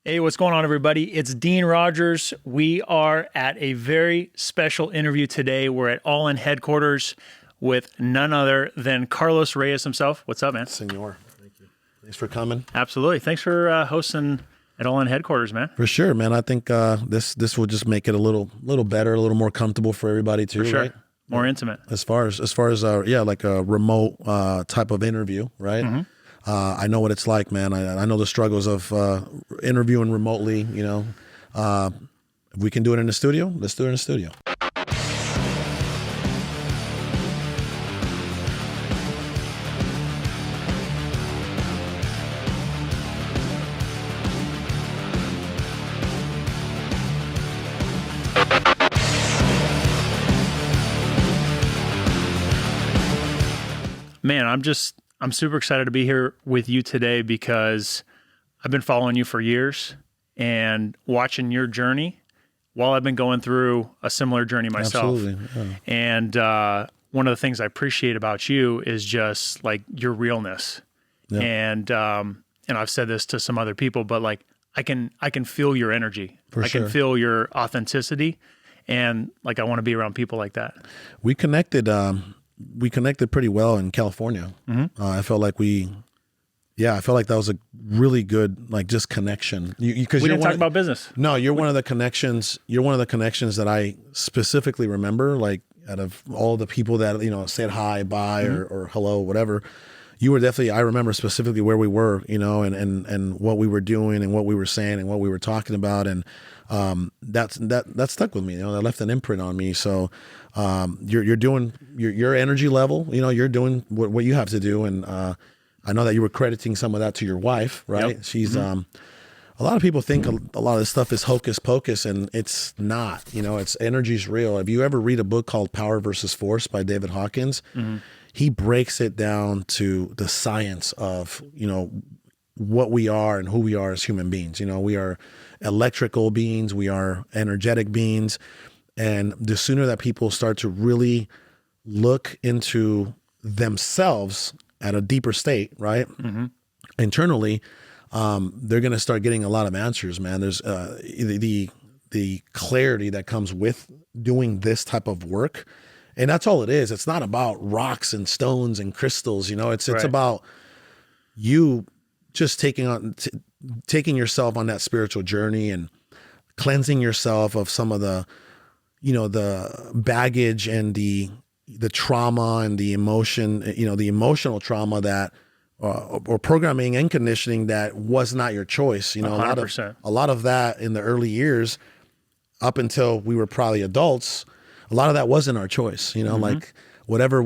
Hey, what's going on, everybody? It's Dean Rogers. We are at a very special interview today. We're at All In headquarters with none other than Carlos Reyes himself. What's up, man? Senor, thank you. Thanks for coming. Absolutely. Thanks for hosting at All In headquarters, man. For sure, man. I think this will just make it a little better, a little more comfortable for everybody too. For sure. Right? More intimate. As far as like a remote type of interview, right? Mm-hmm. I know what it's like, man. I know the struggles of interviewing remotely. You know, if we can do it in the studio, let's do it in the studio. Man, I'm super excited to be here with you today because I've been following you for years and watching your journey while I've been going through a similar journey myself. Absolutely. Yeah. And one of the things I appreciate about you is just like your realness. Yeah. And I've said this to some other people, but like I can feel your energy. I sure. can feel your authenticity, and like I want to be around people like that. We connected pretty well in California. Mm-hmm. I felt like that was a really good, like, just connection. Because we didn't talk about business. No, you're one of the connections that I specifically remember, like, out of all the people that, you know, said hi, bye, Mm-hmm. or hello, whatever. You were definitely, I remember specifically where we were, you know, and what we were doing and what we were saying and what we were talking about. And that stuck with me, you know, that left an imprint on me. So you're doing your energy level, you know, you're doing what you have to do. And I know that you were crediting some of that to your wife, right? Yep. She's a lot of people think a lot of this stuff is hocus pocus, and it's not. You know, it's energy's real. If you ever read a book called Power versus Force by David Hawkins, he breaks it down to the science of, you know, what we are and who we are as human beings. You know, we are electrical beings, we are energetic beings. And the sooner that people start to really look into themselves at a deeper state, right? Mm-hmm. Internally, they're going to start getting a lot of answers, man. There's the clarity that comes with doing this type of work. And that's all it is. It's not about rocks and stones and crystals, you know, it's Right. about you just taking yourself on that spiritual journey and cleansing yourself of some of the, you know, the baggage and the trauma and the emotion, you know, the emotional trauma that, or programming and conditioning that was not your choice. You know, 100%. a lot of that in the early years, up until we were probably adults, a lot of that wasn't our choice. You know, like whatever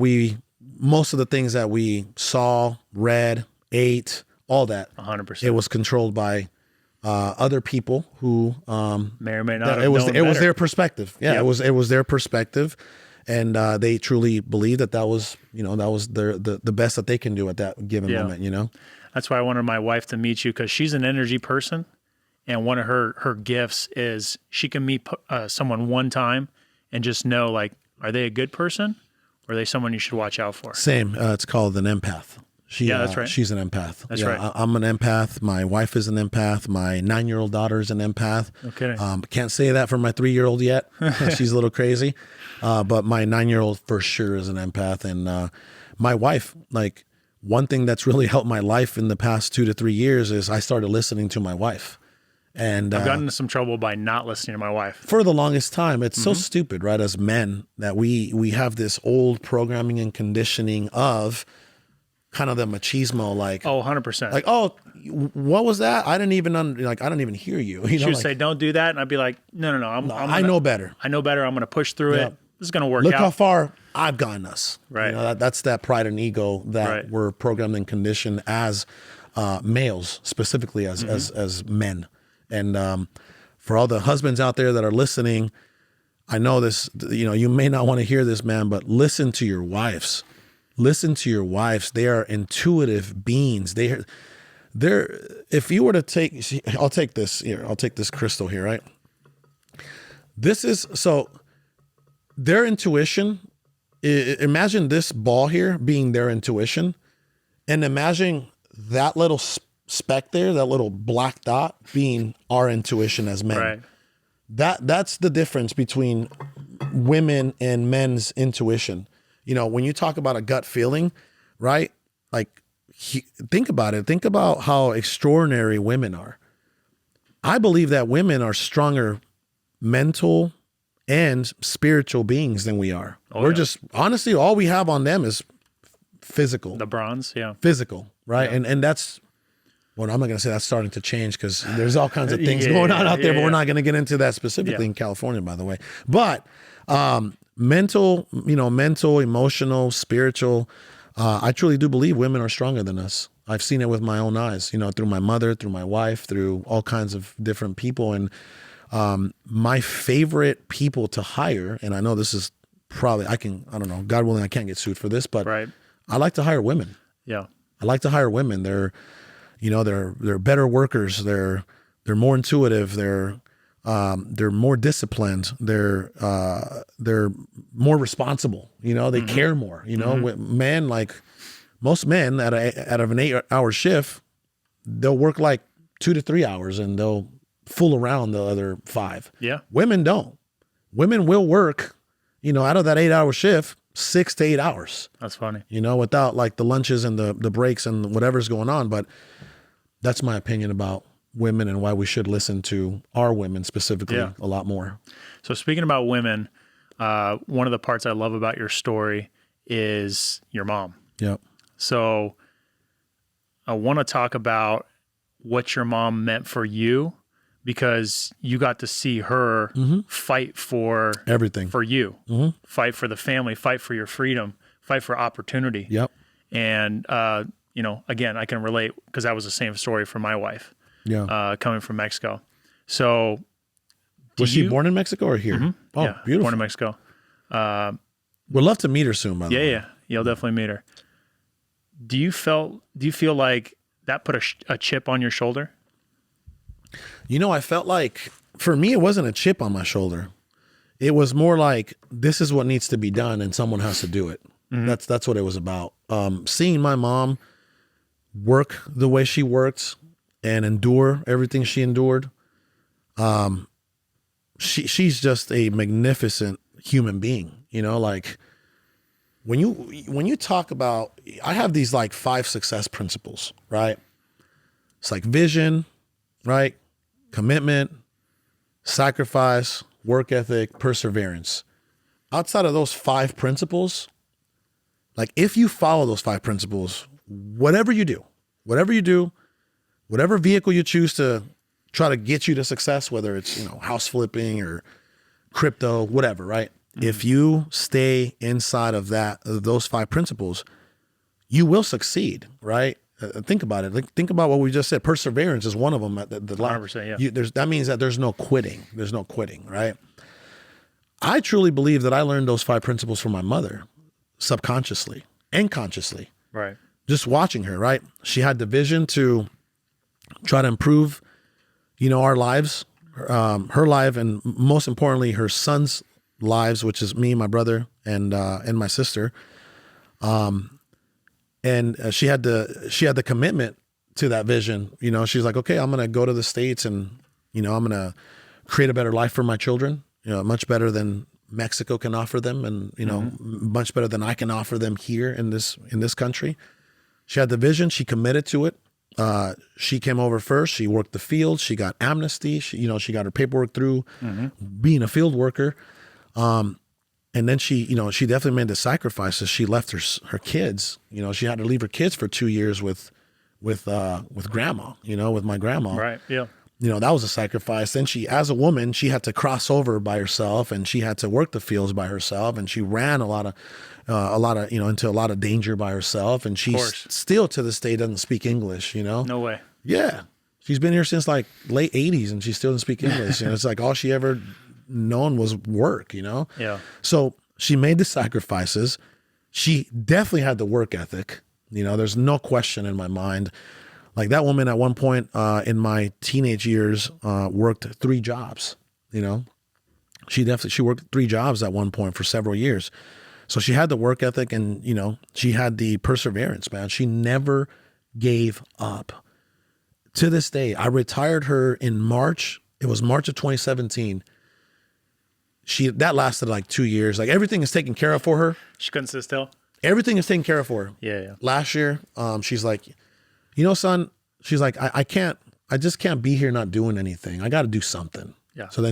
most of the things that we saw, read, ate, all that, 100%. it was controlled by other people who May or may not have it was known better. their perspective. Yeah, Yep. it was their perspective, and they truly believed that was, you know, that was the best that they can do at that given moment. You know, That's why I wanted my wife to meet you, because she's an energy person, and one of her gifts is she can meet someone one time and just know, like, are they a good person or are they someone you should watch out for? same. It's called an empath. That's right. She's an empath. That's right. I'm an empath. My wife is an empath. My 9-year-old daughter is an empath. Okay. Can't say that for my 3-year-old yet. She's a little crazy. But my 9-year-old for sure is an empath. And my wife, like, one thing that's really helped my life in the past 2 to 3 years is I started listening to my wife. And I've gotten into some trouble by not listening to my wife. for the longest time, it's so stupid, right? As men, that we have this old programming and conditioning of kind of the machismo, like, Oh, 100%. like, oh, what was that? I didn't even I didn't even hear you. You She know, would like, say, don't do that. And I'd be like, no. I know better. I know better. I'm going to push through Yeah. it. This is going to work Look out. how far I've gotten us. Right. You know, that's that pride and ego that Right. we're programmed and conditioned as males, specifically as men. And for all the husbands out there that are listening, I know this, you know, you may not want to hear this, man, but listen to your wives. Listen to your wives. They are intuitive beings. They're, if you were to take, I'll take this here. I'll take this crystal here, right? This is, so their intuition, imagine this ball here being their intuition, and imagine that little speck there, that little black dot being our intuition as men. Right. That's the difference between women and men's intuition. You know, when you talk about a gut feeling, right? Like, think about it. Think about how extraordinary women are. I believe that women are stronger mental and spiritual beings than we are. We're just, honestly, all we have on them is physical. The bronze, yeah. Physical, right? Yeah. And that's, well, I'm not going to say that's starting to change because there's all kinds of things going on out there, but we're not going to get into that specifically in California, by the way. But mental, emotional, spiritual, I truly do believe women are stronger than us. I've seen it with my own eyes, through my mother, through my wife, through all kinds of different people. And my favorite people to hire, and I know this is probably, I don't know, God willing, I can't get sued for this, but I like to hire women. Yeah. I like to hire women. They're better workers. They're more intuitive. They're more disciplined. They're more responsible. They care more. Men, like most men, out of an 8-hour shift, they'll work like 2 to 3 hours and they'll fool around the other 5. Yeah. Women don't. Women will work, out of that 8-hour shift, 6 to 8 hours. That's funny. Without like the lunches and the breaks and whatever's going on. But that's my opinion about women and why we should listen to our women specifically a lot more. So speaking about women, one of the parts I love about your story is your mom. Yep. So I want to talk about what your mom meant for you, because you got to see her fight for everything for you, fight for the family, fight for your freedom, fight for opportunity. Yep. And, again, I can relate because that was the same story for my wife. Yeah. Coming from Mexico. So was she born in Mexico or here? Mm-hmm. Oh, yeah, beautiful. Born in Mexico. We'd love to meet her soon, by the way. Yeah. You'll definitely meet her. Do you feel like that put a chip on your shoulder? I felt like, for me, it wasn't a chip on my shoulder. It was more like, this is what needs to be done and someone has to do it. Mm-hmm. That's what it was about. Seeing my mom work the way she worked and endure everything she endured. She's just a magnificent human being, like when you talk about, I have these like 5 success principles, right? It's like vision, right? Commitment, sacrifice, work ethic, perseverance. Outside of those 5 principles, like if you follow those 5 principles, whatever you do, whatever vehicle you choose to try to get you to success, whether it's, house flipping or crypto, whatever, right? Mm-hmm. If you stay inside of those 5 principles, you will succeed, right? Think about it. Think about what we just said. Perseverance is one of them. 100%, yeah. That means that there's no quitting. There's no quitting, right? I truly believe that I learned those 5 principles from my mother, subconsciously and consciously. Right. Just watching her, right? She had the vision to try to improve, our lives, her life, and most importantly, her son's lives, which is me, my brother, and my sister. And she had the commitment to that vision. She's like, okay, I'm going to go to the States and, I'm going to create a better life for my children, much better than Mexico can offer them. And, much better than I can offer them here in this country. She had the vision. She committed to it. She came over first. She worked the field. She got amnesty. She got her paperwork through being a field worker. And then she definitely made the sacrifices. She left her kids. She had to leave her kids for 2 years with grandma. With my grandma. Right. Yeah. That was a sacrifice. Then as a woman, she had to cross over by herself, and she had to work the fields by herself, and she ran into a lot of danger by herself. And she still to this day doesn't speak English. No way. Yeah, she's been here since like late '80s, and she still doesn't speak English. It's like all she ever known was work. Yeah. So she made the sacrifices. She definitely had the work ethic. There's no question in my mind. Like that woman at one point in my teenage years worked 3 jobs. She worked 3 jobs at one point for several years. So she had the work ethic and, she had the perseverance, man. She never gave up. To this day, I retired her in March. It was March of 2017. That lasted like 2 years. Like everything is taken care of for her. She couldn't sit still. Everything is taken care of for her. Yeah. Last year, she's like, son, she's like, I just can't be here not doing anything. I got to do something. Yeah. So then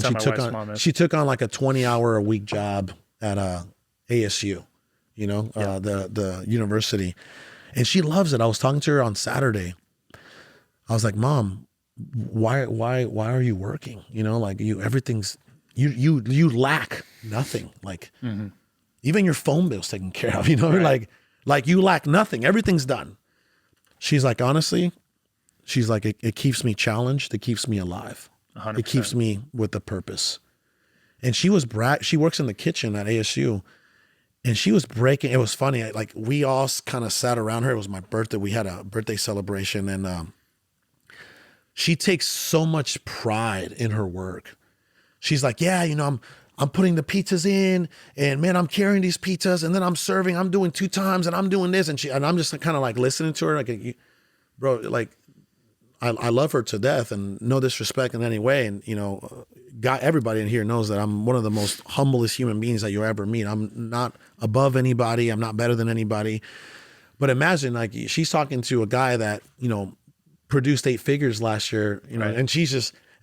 she took on like a 20-hour a week job at ASU, the university, and she loves it. I was talking to her on Saturday. I was like, Mom, why are you working? Like you lack nothing. Like even your phone bill's taken care of, right. like you lack nothing. Everything's done. She's like, honestly, she's like, it keeps me challenged. It keeps me alive. 100%. It keeps me with a purpose. And she works in the kitchen at ASU, and she was breaking. It was funny. Like we all kind of sat around her. It was my birthday. We had a birthday celebration, and she takes so much pride in her work. She's like, yeah, I'm putting the pizzas in, and man, I'm carrying these pizzas, and then I'm serving. I'm doing 2 times, and I'm doing this, and I'm just kind of like listening to her, like, bro, like I love her to death, and no disrespect in any way, and everybody in here knows that I'm one of the most humblest human beings that you'll ever meet. I'm not above anybody. I'm not better than anybody. But imagine like she's talking to a guy that produced 8 figures last year, right.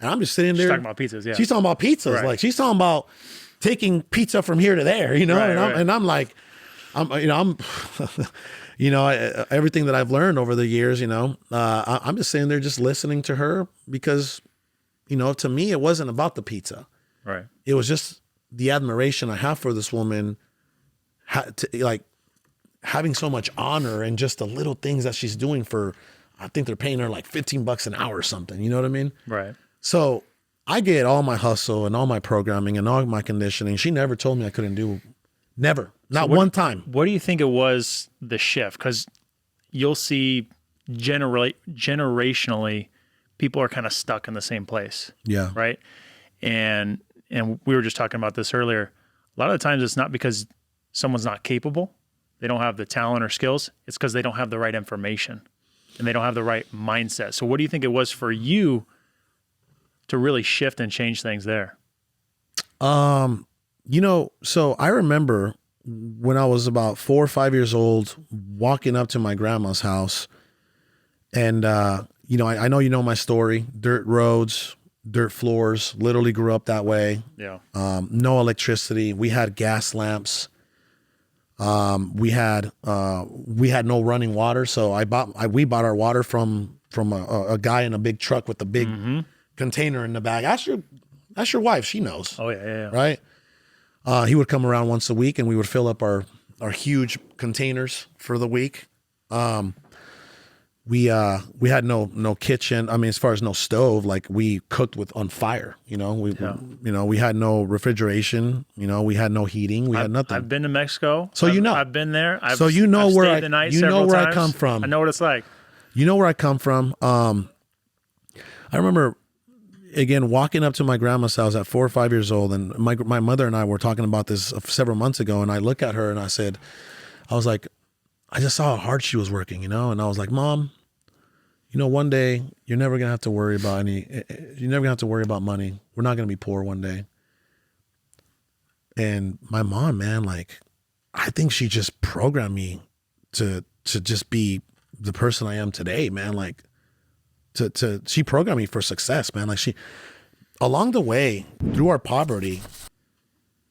And I'm just sitting there. She's talking about pizzas, yeah. She's talking about pizzas. Right. Like she's talking about taking pizza from here to there, right. I'm like, everything that I've learned over the years, I'm just sitting there just listening to her because, to me, it wasn't about the pizza. Right. It was just the admiration I have for this woman, like having so much honor and just the little things that she's doing for, I think they're paying her like $15 an hour or something. You know what I mean? Right. So I get all my hustle and all my programming and all my conditioning. She never told me I couldn't do, never, not one time. What do you think it was the shift? Because you'll see generationally, people are kind of stuck in the same place. Yeah. Right. And we were just talking about this earlier. A lot of the times it's not because someone's not capable. They don't have the talent or skills. It's because they don't have the right information and they don't have the right mindset. So what do you think it was for you to really shift and change things there? So I remember when I was about 4 or 5 years old, walking up to my grandma's house, and I know my story. Dirt roads, dirt floors. Literally grew up that way. Yeah. No electricity. We had gas lamps. We had no running water, so we bought our water from a guy in a big truck with a big container in the back. Ask your wife, she knows. Oh yeah. Right. He would come around once a week, and we would fill up our huge containers for the week. We had no kitchen. I mean, as far as no stove, like we cooked on fire. We had no refrigeration. We had no heating. We had nothing. I've been to Mexico. So I've been there. I've where stayed the night several times. I come from. I know what it's like. You know where I come from. I remember, again, walking up to my grandma's house at 4 or 5 years old, and my mother and I were talking about this several months ago, and I look at her and I was like, I just saw how hard she was working, and I was like, Mom, one day you're never gonna have to worry about money. We're not gonna be poor one day. And my mom, man, like, I think she just programmed me to just be the person I am today, man. Like, she programmed me for success, man. Like along the way, through our poverty,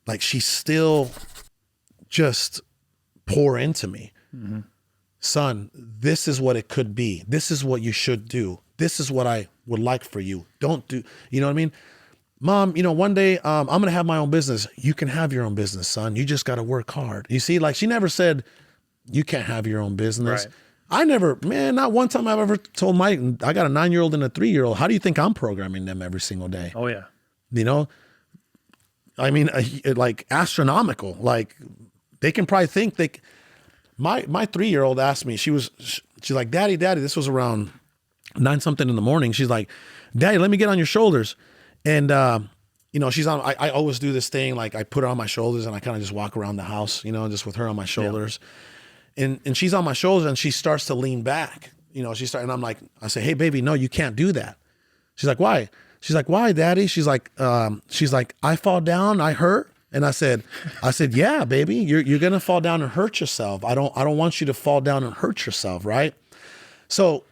like she still just pour into me. Mm-hmm. Son, this is what it could be. This is what you should do. This is what I would like for you. Don't do, you know what I mean? Mom, one day I'm going to have my own business. You can have your own business, son. You just got to work hard. You see, like she never said, you can't have your own business. Right. Not one time I've ever told I got a 9-year-old and a 3-year-old. How do you think I'm programming them every single day? Oh yeah. I mean, like astronomical, like they can probably think my 3-year-old asked me, she's like, Daddy, this was around 9-something in the morning. She's like, Daddy, let me get on your shoulders. And, she's on, I always do this thing. Like I put her on my shoulders and I kind of just walk around the house, just with her on my shoulders. Yeah. And she's on my shoulders and she starts to lean back she started, and I'm like, I say, hey, baby, no, you can't do that. She's like, why? She's like, why, daddy? She's like, I fall down, I hurt. And I said, yeah, baby, you're going to fall down and hurt yourself. I don't want you to fall down and hurt yourself. Right. So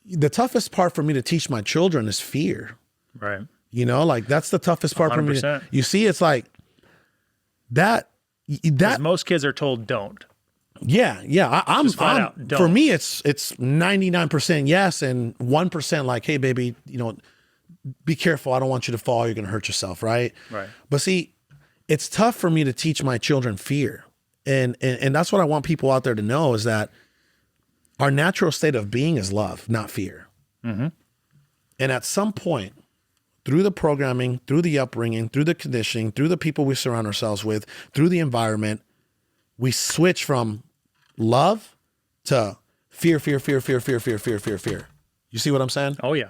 the toughest part for me to teach my children is fear. Right. Like that's the toughest part 100%. For me. You see, it's like that most kids are told don't. Yeah. I'm for me, it's 99% yes. And 1% like, hey baby, be careful. I don't want you to fall. You're going to hurt yourself. Right. Right. But see, it's tough for me to teach my children fear. And that's what I want people out there to know is that our natural state of being is love, not fear. Mm-hmm. And at some point, through the programming, through the upbringing, through the conditioning, through the people we surround ourselves with, through the environment, we switch from love to fear. You see what I'm saying? Oh yeah.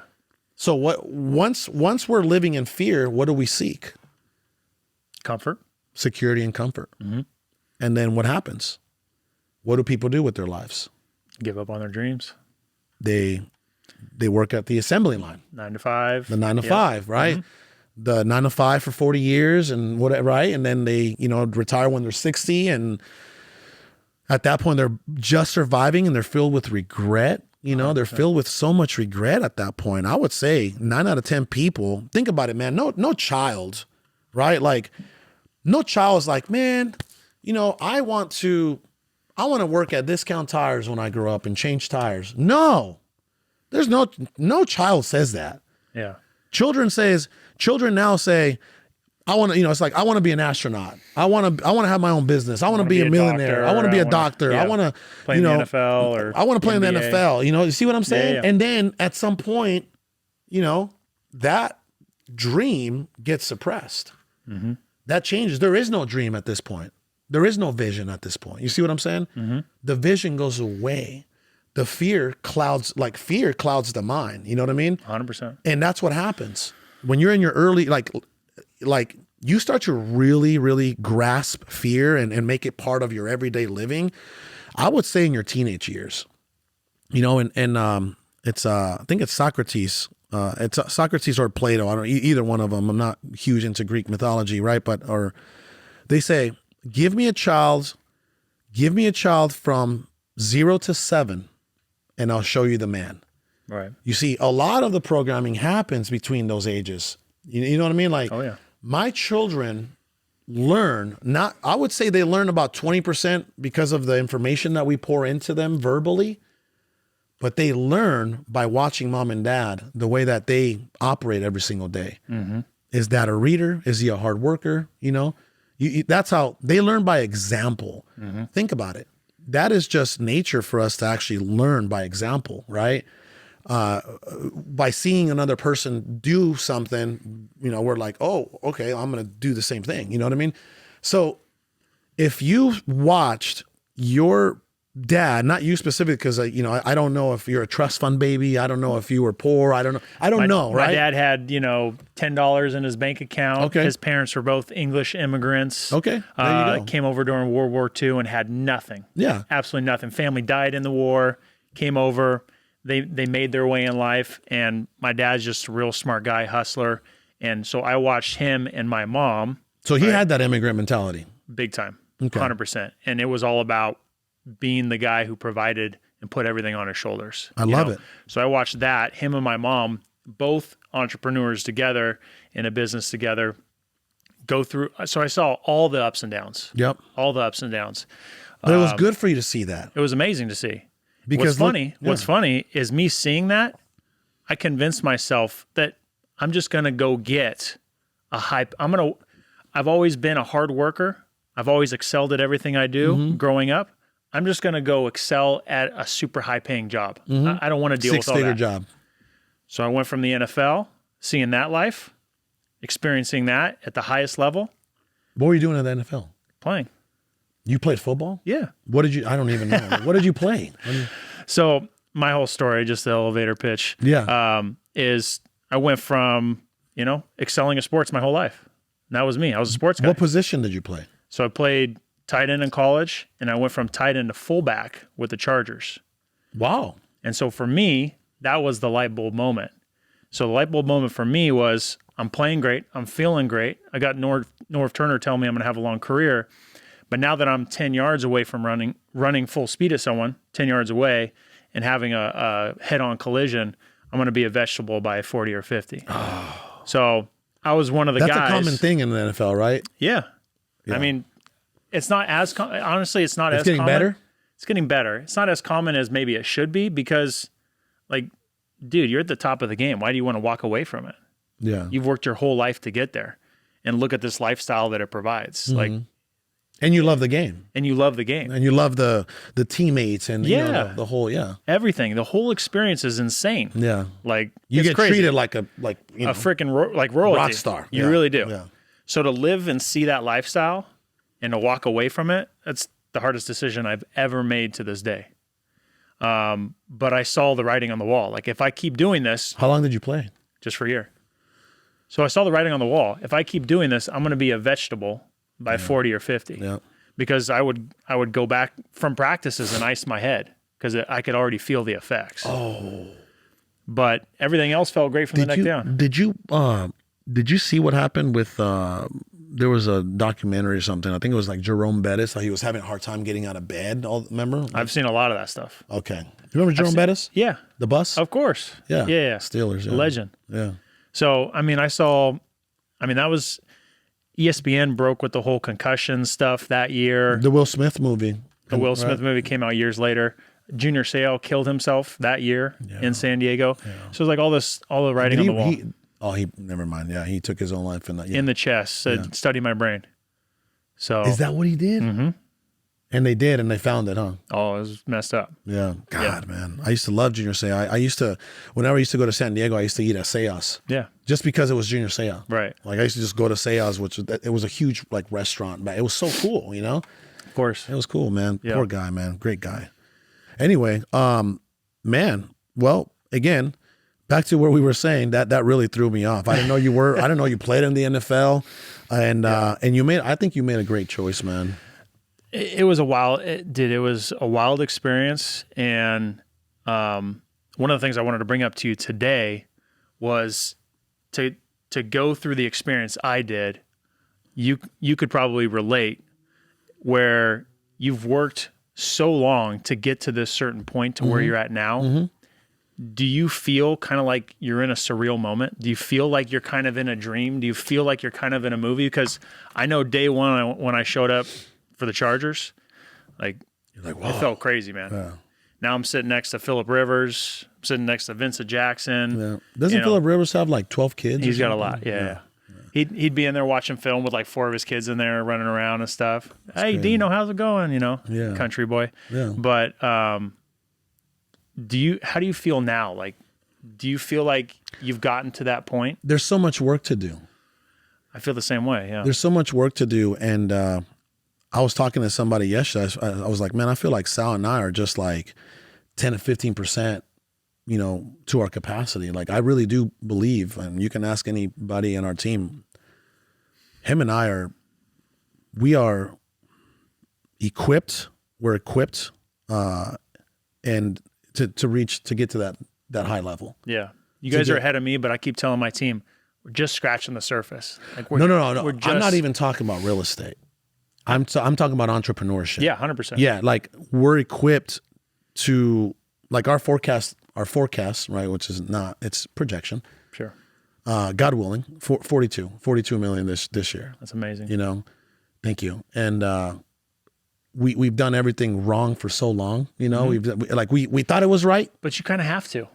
So once we're living in fear, what do we seek? Comfort, security, and comfort. Mm-hmm. And then what happens? What do people do with their lives? Give up on their dreams. They work at the assembly line. 9 to 5. The 9 to 5, right? Mm-hmm. The 9 to 5 for 40 years and whatever, right? And then they, retire when they're 60. And at that point, they're just surviving and they're filled with regret. They're filled with so much regret at that point. I would say 9 out of 10 people, think about it, man. No child, right? Like no child is like, man, I want to work at Discount Tires when I grow up and change tires. No, there's no child says that. Yeah. Children now say, I want to, it's like, I want to be an astronaut. I want to have my own business. I want to be a millionaire. I want to be a doctor. I want to play in the NFL or I want to play NBA. in the NFL. You see what I'm saying? Yeah. And then at some point, that dream gets suppressed. Mm-hmm. That changes. There is no dream at this point. There is no vision at this point. You see what I'm saying? Mm-hmm. The vision goes away. The fear clouds the mind. You know what I mean? 100%. And that's what happens when you're in your early, like you start to really, really grasp fear and make it part of your everyday living. I would say in your teenage years, and it's I think it's Socrates. It's Socrates or Plato. I don't either one of them. I'm not huge into Greek mythology, right? Or they say, give me a child from 0 to 7, and I'll show you the man. Right. You see, a lot of the programming happens between those ages. You know what I mean? Like, oh yeah. My children I would say they learn about 20% because of the information that we pour into them verbally. But they learn by watching mom and dad, the way that they operate every single day. Mm-hmm. Is dad a reader? Is he a hard worker? That's how they learn, by example. Mm-hmm. Think about it. That is just nature for us to actually learn by example, right? By seeing another person do something, we're like, oh, okay, I'm going to do the same thing. You know what I mean? So if you watched your dad, not you specifically, because I don't know if you're a trust fund baby. I don't know if you were poor. I don't know. Right? My dad had $10 in his bank account. Okay. His parents were both English immigrants. Okay, there you go. Came over during World War II and had nothing. Yeah, absolutely nothing. Family died in the war. Came over. They made their way in life, and my dad's just a real smart guy, hustler. And so I watched him and my mom. So he had that immigrant mentality, big time, okay. 100%. And it was all about being the guy who provided and put everything on his shoulders. I love it. So I watched that, him and my mom, both entrepreneurs together in a business together, go through. So I saw all the ups and downs. Yep. All the ups and downs. But it was good for you to see that. It was amazing to see. Because what's funny is me seeing that, I convinced myself that I'm just going to go get a hype. I've always been a hard worker. I've always excelled at everything I do growing up. I'm just going to go excel at a super high paying job. Mm-hmm. I don't want to deal with all that. 6-figure job. So I went from the NFL, seeing that life, experiencing that at the highest level. What were you doing at the NFL? Playing. You played football? Yeah. I don't even know. What did you play? So my whole story, just the elevator pitch, is I went from, excelling at sports my whole life. And that was me. I was a sports guy. What position did you play? So I played tight end in college, and I went from tight end to fullback with the Chargers. Wow. And so for me, that was the light bulb moment. So the light bulb moment for me was I'm playing great. I'm feeling great. I got Norv Turner telling me I'm going to have a long career. But now that I'm 10 yards away from running full speed at someone, 10 yards away, and having a head-on collision, I'm going to be a vegetable by 40 or 50. Oh. So I was one of the guys. That's a common thing in the NFL, right? Yeah. I mean, it's not as honestly, it's not as getting common. Better? It's getting better. It's not as common as maybe it should be because, like, dude, you're at the top of the game. Why do you want to walk away from it? Yeah. You've worked your whole life to get there. And look at this lifestyle that it provides. Like, and you love the game. And you love the game. And you love the teammates and you know, the whole, everything. The whole experience is insane. Yeah. Like, you get crazy. treated like a freaking royalty. Rock star. You really do. Yeah. So to live and see that lifestyle and to walk away from it, that's the hardest decision I've ever made to this day. But I saw the writing on the wall. Like, if I keep doing this. How long did you play? Just for a year. So I saw the writing on the wall. If I keep doing this, I'm going to be a vegetable by 40 or 50. Yeah. Because I would go back from practices and ice my head because I could already feel the effects. Oh. But everything else felt great from the neck down. Did you see what happened with there was a documentary or something. I think it was like Jerome Bettis. He was having a hard time getting out of bed. Remember? I've seen a lot of that stuff. Okay. You remember Jerome Bettis? Yeah. The bus? Of course. Yeah. Yeah. Steelers. Yeah. Legend. Yeah. So, I mean, that was ESPN broke with the whole concussion stuff that year. The Will Smith movie. The Will Smith movie came out years later. Junior Seau killed himself that year in San Diego. Yeah. So it was like all the writing on the wall. Never mind. Yeah, he took his own life in that. In the chest, said, study my brain. So is that what he did? Mm-hmm. And they did, and they found it, huh? Oh, it was messed up. Yeah. God, man. I used to love Junior Seau. I used to, whenever I used to go to San Diego, I used to eat at Seau's. Yeah. Just because it was Junior Seau. Right. Like, I used to just go to Seau's, which it was a huge, like, restaurant. But it was so cool, you know? Of course. It was cool, man. Yeah. Poor guy, man. Great guy. Anyway, man, well, again, back to where we were saying, that really threw me off. I didn't know you played in the NFL. And I think you made a great choice, man. It was a wild experience. And one of the things I wanted to bring up to you today was to go through the experience I did. You could probably relate where you've worked so long to get to this certain point to where you're at now. Mm-hmm. Do you feel kind of like you're in a surreal moment? Do you feel like you're kind of in a dream? Do you feel like you're kind of in a movie? Because I know day one when I showed up for the Chargers, like, wow. It felt crazy, man. Yeah. Now I'm sitting next to Phillip Rivers. I'm sitting next to Vincent Jackson. Yeah. Doesn't Phillip Rivers have like 12 kids? He's got a lot, yeah. He'd be in there watching film with like 4 of his kids in there running around and stuff. That's hey, crazy. Dino, how's it going? Country boy. Yeah. But how do you feel now? Like, do you feel like you've gotten to that point? There's so much work to do. I feel the same way, yeah. There's so much work to do. And I was talking to somebody yesterday. I was like, man, I feel like Sal and I are just like 10 to 15%, to our capacity. Like, I really do believe, and you can ask anybody in our team, him and I we are equipped. We're equipped, and to get to that high level. Yeah, you guys are ahead of me, but I keep telling my team we're just scratching the surface. Like no. I'm not even talking about real estate. I'm talking about entrepreneurship. Yeah, 100%. Yeah, like we're equipped to, like, our forecast, right, which is not, it's projection. Sure. God willing, 42 million this year. That's amazing. Thank you. And we've done everything wrong for so long. Mm-hmm. We thought it was right, but you kind of have to.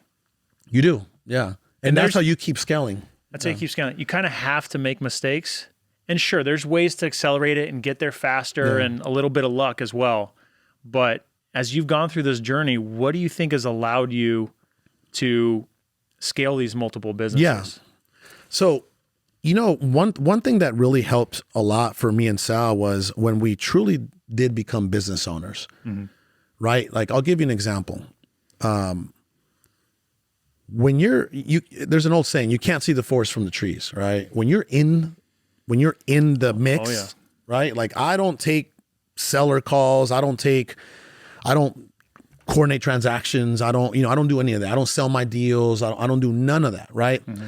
You do, yeah. And that's how you keep scaling. That's how you keep scaling. You kind of have to make mistakes. And sure, there's ways to accelerate it and get there faster and a little bit of luck as well. But as you've gone through this journey, what do you think has allowed you to scale these multiple businesses? Yeah. So, one thing that really helped a lot for me and Sal was when we truly did become business owners, right? Like, I'll give you an example. When there's an old saying, you can't see the forest from the trees, right? When you're in the mix, right? Like, I don't take seller calls. I don't coordinate transactions. I don't do any of that. I don't sell my deals. I don't do none of that. Right. Mm-hmm.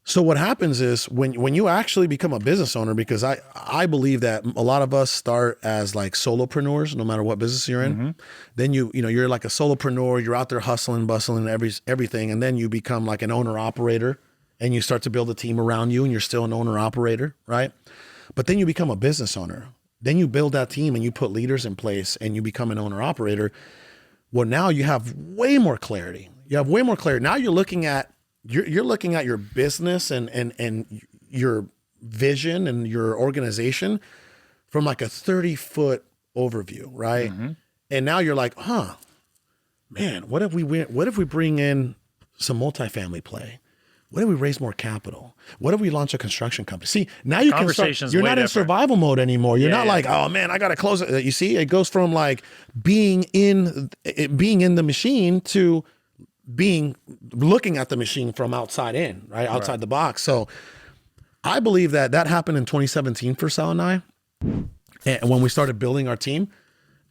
So what happens is when you actually become a business owner, because I believe that a lot of us start as like solopreneurs, no matter what business you're in. Mm-hmm. Then you're like a solopreneur. You're out there hustling, bustling, everything, and then you become like an owner operator, and you start to build a team around you, and you're still an owner operator, right? But then you become a business owner. Then you build that team, and you put leaders in place, and you become an owner operator. Well, now you have way more clarity. Now you're looking at your business and your vision and your organization from like a 30-foot overview, right? Mm-hmm. And now you're like, man, what if we bring in some multifamily play? What if we raise more capital? What if we launch a construction company? See, now you can start, you're not in survival mode anymore. You're not like, oh man, I got to close it. You see, it goes from like being in the machine to looking at the machine from outside in, right? Outside the box. So I believe that happened in 2017 for Sal and I. And when we started building our team,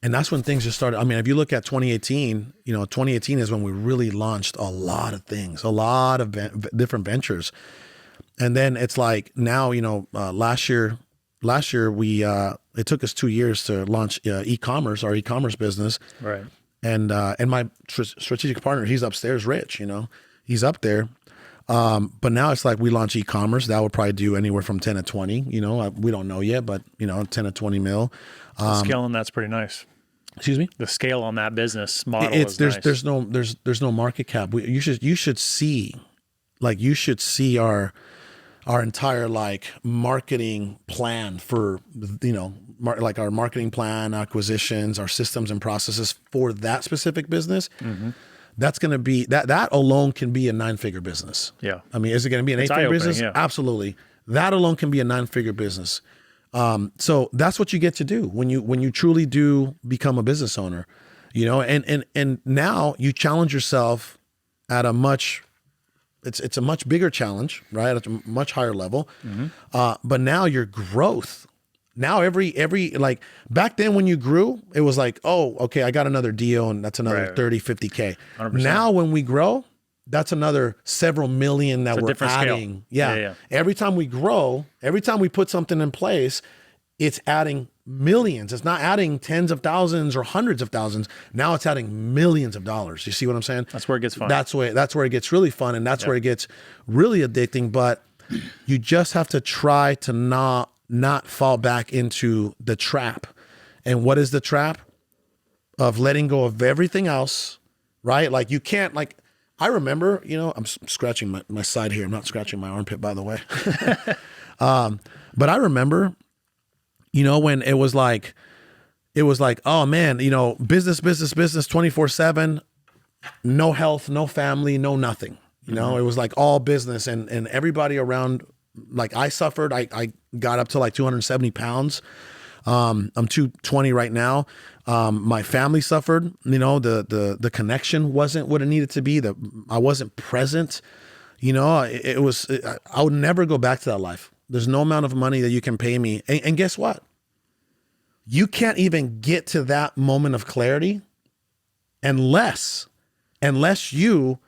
and that's when things just started. I mean, if you look at 2018, 2018 is when we really launched a lot of things, a lot of different ventures. And then it's like now, last year we, it took us 2 years to launch our e-commerce business. Right. And my strategic partner, he's upstairs, Rich, he's up there. But now it's like we launch e-commerce. That would probably do anywhere from 10 to 20, we don't know yet, but 10 to 20 mil. The scale on that's pretty nice. Excuse me? The scale on that business model is nice. There's no market cap. You should see our entire like marketing plan for, like our marketing plan, acquisitions, our systems and processes for that specific business. Mm-hmm. That's going to be that alone can be a 9-figure business. Yeah. I mean, is it going to be an 8-figure business? Yeah. Absolutely. That alone can be a 9-figure business. So that's what you get to do when you truly do become a business owner, and now you challenge yourself at it's a much bigger challenge, right? At a much higher level. Mm-hmm. But now your growth, now every like back then when you grew, it was like, oh, okay, I got another deal and that's another 30, 50K. 100%. Now when we grow, that's another several million that we're adding. Yeah. Every time we grow, every time we put something in place, it's adding millions. It's not adding tens of thousands or hundreds of thousands. Now it's adding millions of dollars. You see what I'm saying? That's where it gets fun. That's where it gets really fun, and that's where it gets really addicting. But you just have to try to not fall back into the trap. And what is the trap? Of letting go of everything else, right? Like you can't like. I remember, I'm scratching my side here. I'm not scratching my armpit, by the way. But I remember, when it was like, oh man, business, 24/7, no health, no family, no nothing. It was like all business and everybody around, like I suffered. I got up to like 270 pounds. I'm 220 right now. My family suffered, the connection wasn't what it needed to be. I wasn't present, I would never go back to that life. There's no amount of money that you can pay me. And guess what? You can't even get to that moment of clarity unless you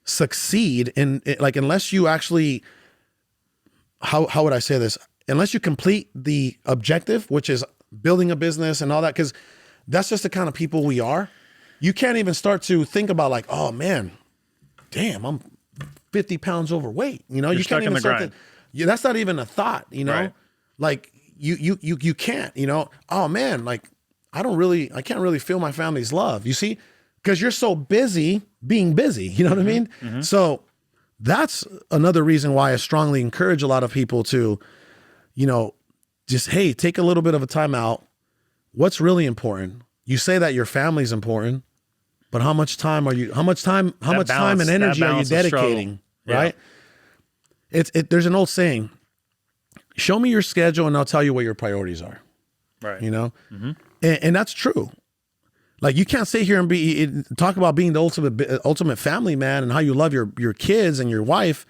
succeed in like, unless you actually, how would I say this? Unless you complete the objective, which is building a business and all that, because that's just the kind of people we are. You can't even start to think about like, oh man, damn, I'm 50 pounds overweight. You can't even start to, that's not even a thought, right. Like you can't, oh man, like I can't really feel my family's love. You see, because you're so busy being busy, you know what I mean? Mm-hmm. So that's another reason why I strongly encourage a lot of people to, just, hey, take a little bit of a time out. What's really important? You say that your family's important, but how much time and energy are you dedicating? Right? There's an old saying, show me your schedule and I'll tell you what your priorities are. Right. Mm-hmm. And that's true. Like you can't sit here and talk about being the ultimate family man and how you love your kids and your wife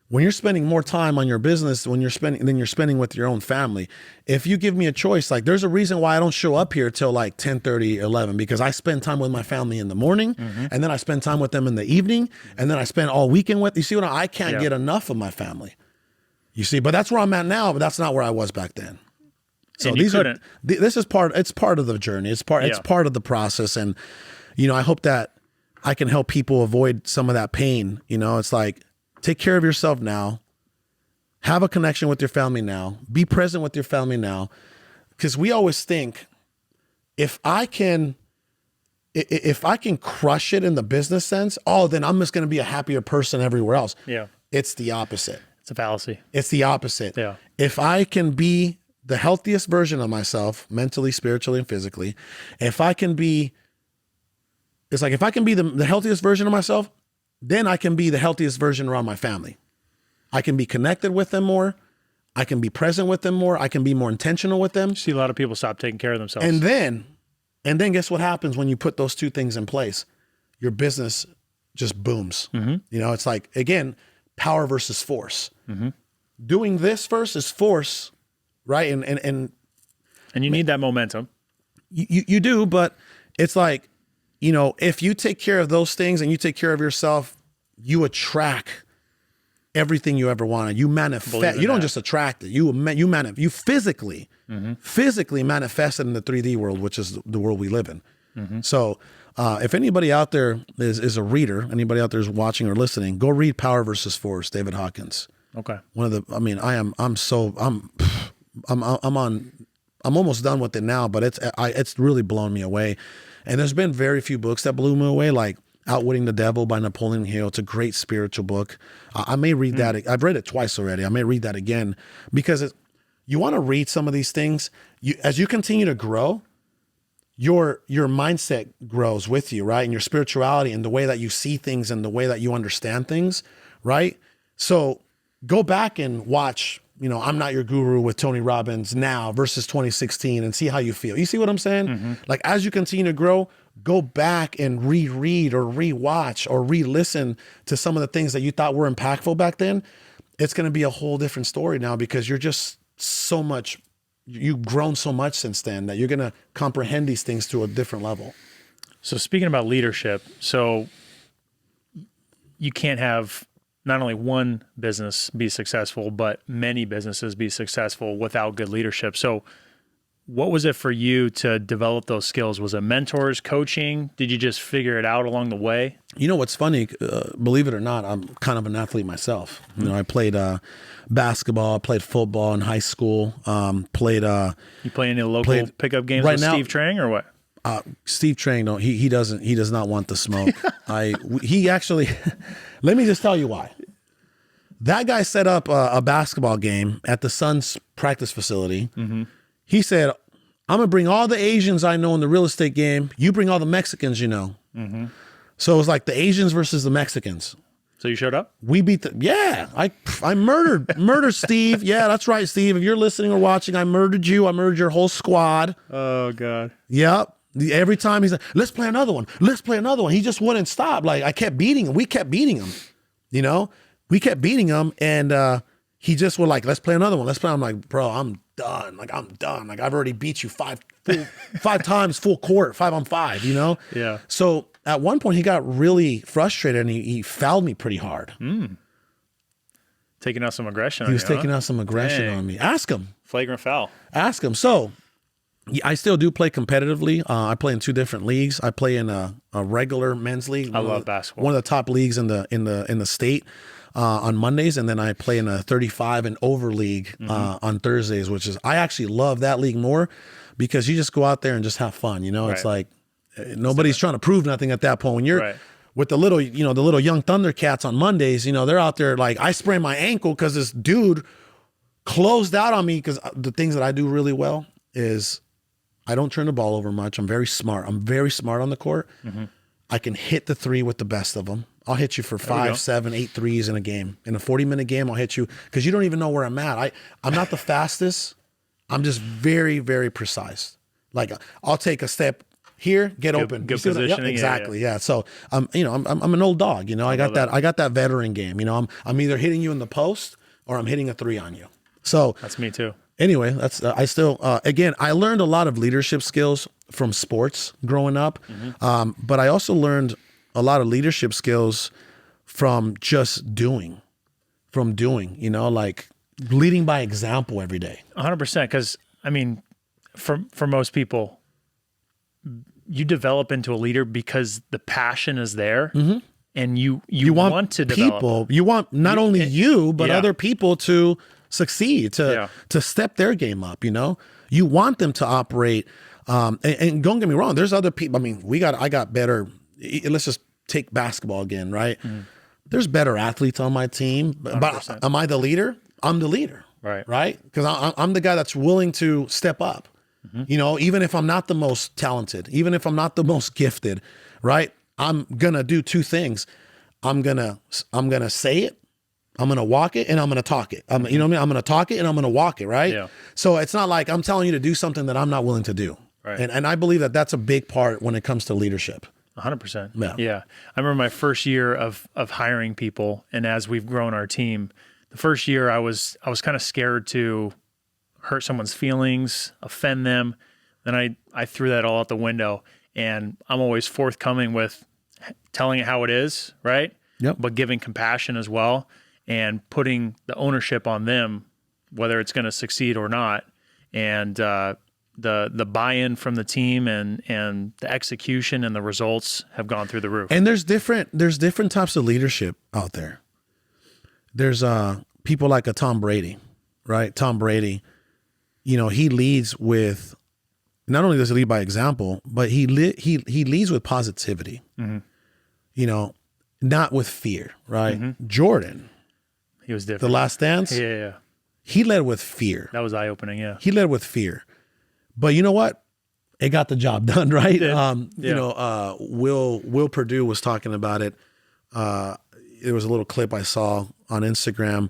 when you're spending more time on your business than you're spending with your own family. If you give me a choice, like there's a reason why I don't show up here till like 10:30, 11, because I spend time with my family in the morning, and then I spend time with them in the evening, and then I spend all weekend with, you see what I can't get enough of my family. You see, but that's where I'm at now, but that's not where I was back then. So this is part of the journey. It's part of the process. And, I hope that I can help people avoid some of that pain. It's like, take care of yourself now, have a connection with your family now, be present with your family now. Because we always think if I can crush it in the business sense, then I'm just going to be a happier person everywhere else. Yeah. It's the opposite. It's a fallacy. It's the opposite. Yeah. If I can be the healthiest version of myself, mentally, spiritually, and physically, if I can be the healthiest version of myself, then I can be the healthiest version around my family. I can be connected with them more. I can be present with them more. I can be more intentional with them. You see a lot of people stop taking care of themselves. And then guess what happens when you put those two things in place? Your business just booms. It's like, again, power versus force. Doing this first is force, right? And you need that momentum. You do, but it's like, if you take care of those things and you take care of yourself, you attract everything you ever wanted. You manifest. You don't just attract it. You physically manifest it in the 3D world, which is the world we live in. So if anybody out there is a reader, anybody out there is watching or listening, go read Power versus Force, David Hawkins. Okay. I'm almost done with it now, but it's really blown me away. And there's been very few books that blew me away, like Outwitting the Devil by Napoleon Hill. It's a great spiritual book. I may read that. I've read it twice already. I may read that again because you want to read some of these things. As you continue to grow, your mindset grows with you, right? And your spirituality and the way that you see things and the way that you understand things, right? So go back and watch, I'm Not Your Guru with Tony Robbins now versus 2016 and see how you feel. You see what I'm saying? Like as you continue to grow, go back and reread or rewatch or re-listen to some of the things that you thought were impactful back then. It's going to be a whole different story now because you're just you've grown so much since then that you're going to comprehend these things to a different level. So speaking about leadership, so you can't have not only one business be successful, but many businesses be successful without good leadership. So what was it for you to develop those skills? Was it mentors, coaching? Did you just figure it out along the way? You know what's funny? Believe it or not, I'm kind of an athlete myself. I played basketball, I played football in high school. You play any local pickup games right with now, Steve Trang or what? Steve Trang, no, he does not want the smoke. He actually, let me just tell you why. That guy set up a basketball game at the Suns practice facility. He said, I'm going to bring all the Asians I know in the real estate game. You bring all the Mexicans you know. So it was like the Asians versus the Mexicans. So you showed up? We beat I murdered Steve. Yeah, that's right, Steve. If you're listening or watching, I murdered you. I murdered your whole squad. Oh, God. Yep. Every time he's like, let's play another one. Let's play another one. He just wouldn't stop. Like I kept beating him. We kept beating him. We kept beating him. And he just was like, let's play another one. Let's play. I'm like, bro, I'm done. Like, I'm done. Like, I've already beat you five times full court, 5-on-5, Yeah. So at one point he got really frustrated and he fouled me pretty hard. Taking out some aggression He was taking out some aggression on me. Ask him. Flagrant foul. Ask him. So I still do play competitively. I play in 2 different leagues. I play in a regular men's league. I love basketball. One of the top leagues in the state. On Mondays, and then I play in a 35 and over league on Thursdays, which is, I actually love that league more because you just go out there and just have fun. It's like nobody's trying to prove nothing at that point. When you're with the little young Thundercats on Mondays, they're out there like, I sprained my ankle because this dude closed out on me. Because the things that I do really well is I don't turn the ball over much. I'm very smart. I'm very smart on the court. I can hit the 3 with the best of them. I'll hit you for 5, 7, 8 threes in a game. In a 40-minute game, I'll hit you because you don't even know where I'm at. I'm not the fastest. I'm just very, very precise. Like I'll take a step here, get open. Good You see what positioning. Yep, exactly. Yeah. So you know, I'm an old dog. You know, I got that veteran game. You know, I'm either hitting you in the post or I'm hitting a 3 on you. So That's me too. anyway, that's I still again, I learned a lot of leadership skills from sports growing up, but I also learned a lot of leadership skills from just doing, you know, like leading by example every day. 100%. Because I mean, for most people, you develop into a leader because the passion is there, and you want to develop. People. You want not only you, but other people to succeed, to step their game up. You know, you want them to operate. And don't get me wrong. There's other people. I mean, I got better. Let's just take basketball again, right? There's better athletes on my team, 100%. but am I the leader? I'm the leader, right? Because I'm the guy that's willing to step up. You know, even if I'm not the most talented, even if I'm not the most gifted, right? I'm gonna do 2 things. I'm gonna say it, I'm gonna walk it, and I'm gonna talk it. You know what I mean? I'm gonna talk it and I'm gonna walk it, right? Yeah. So it's not like I'm telling you to do something that I'm not willing to do. Right. And I believe that that's a big part when it comes to leadership. 100%. Yeah. Yeah. I remember my first year of hiring people, and as we've grown our team, the first year I was kind of scared to hurt someone's feelings, offend them. Then I threw that all out the window, and I'm always forthcoming with telling it how it is, right? Yep. But giving compassion as well, and putting the ownership on them, whether it's going to succeed or not. And the buy-in from the team and the execution and the results have gone through the roof. And there's different types of leadership out there. There's people like a Tom Brady, right? Tom Brady, you know, he leads with, not only does he lead by example, but he leads with positivity. You know, not with fear, right? Jordan, He was different. The Last Dance, Yeah. he led with fear. That was eye-opening, yeah. He led with fear. But you know what? It got the job done, right? You know, Will Perdue was talking about it. There was a little clip I saw on Instagram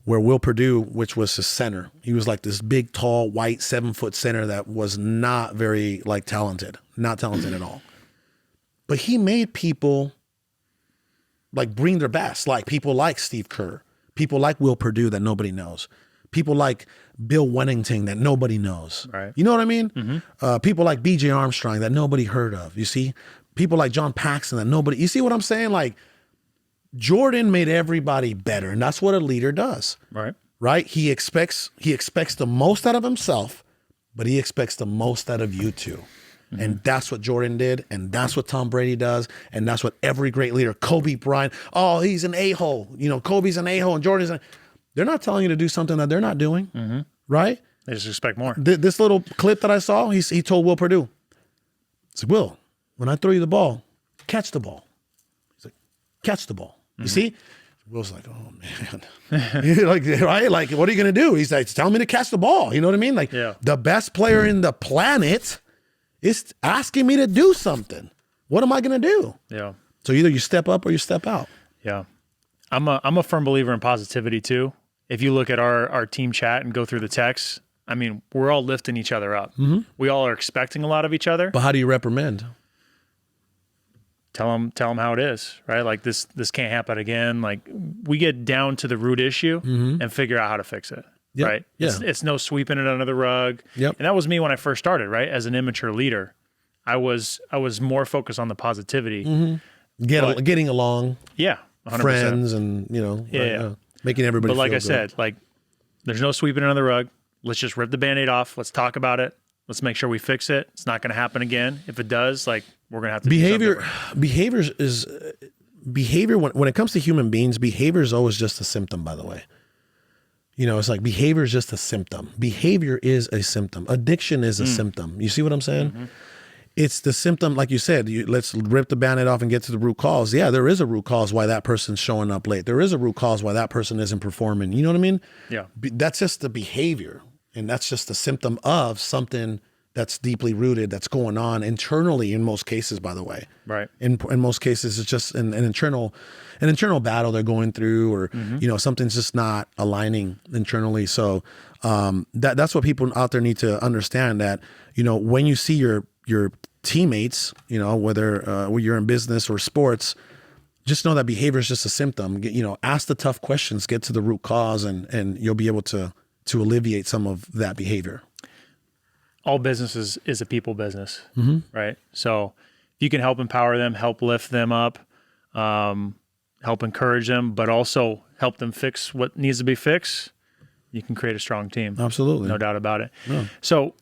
where Will Perdue, which was his center, he was like this big, tall, white, 7-foot center that was not very talented, not talented at all. But he made people like bring their best, like people like Steve Kerr, people like Will Perdue that nobody knows, people like Bill Wennington that nobody knows. Right. You know what I mean? People like B.J. Armstrong that nobody heard of. You see, people like John Paxson that nobody. You see what I'm saying? Like Jordan made everybody better, and that's what a leader does. Right. Right. He expects the most out of himself, but he expects the most out of you too. And that's what Jordan did, and that's what Tom Brady does, and that's what every great leader, Kobe Bryant, oh, he's an a-hole. You know, Kobe's an a-hole, and Jordan's they're not telling you to do something that they're not doing, right? They just expect more. This little clip that I saw, he told Will Perdue, he said, Will, when I throw you the ball, catch the ball. He's like, catch the ball. You see? Will's like, oh, man. Like, right? Like, what are you going to do? He's like, tell me to catch the ball. You know what I mean? Like, the best player in the planet is asking me to do something. What am I going to do? Yeah. So either you step up or you step out. Yeah. I'm a firm believer in positivity too. If you look at our team chat and go through the texts, I mean, we're all lifting each other up. We all are expecting a lot of each other. But how do you reprimand? Tell them how it is, right? Like this can't happen again. Like we get down to the root issue and figure out how to fix it. Yep. Right. Yeah. It's no sweeping it under the rug. Yep. And that was me when I first started, right? As an immature leader, I was more focused on the positivity. Getting along. Yeah. 100%. Friends and, you know, making everybody But like feel I good. said, like there's no sweeping it under the rug. Let's just rip the Band-Aid off. Let's talk about it. Let's make sure we fix it. It's not going to happen again. If it does, like we're going to have to behavior when it comes to human beings, behavior is always just a symptom, by the way. You know, it's like behavior is just a symptom. Behavior is a symptom. Addiction is a symptom. You see what I'm saying? It's the symptom, like you said, let's rip the Band-Aid off and get to the root cause. Yeah, there is a root cause why that person's showing up late. There is a root cause why that person isn't performing. You know what I mean? Yeah. That's just the behavior. And that's just a symptom of something that's deeply rooted, that's going on internally in most cases, by the way. Right. In most cases, it's just an internal battle they're going through, or you know, something's just not aligning internally. So that's what people out there need to understand, that, you know, when you see your teammates, you know, whether you're in business or sports, just know that behavior is just a symptom. You know, ask the tough questions, get to the root cause, and you'll be able to alleviate some of that behavior. All business is a people business, right? So if you can help empower them, help lift them up, help encourage them, but also help them fix what needs to be fixed, you can create a strong team. Absolutely. No doubt about it. Yeah. So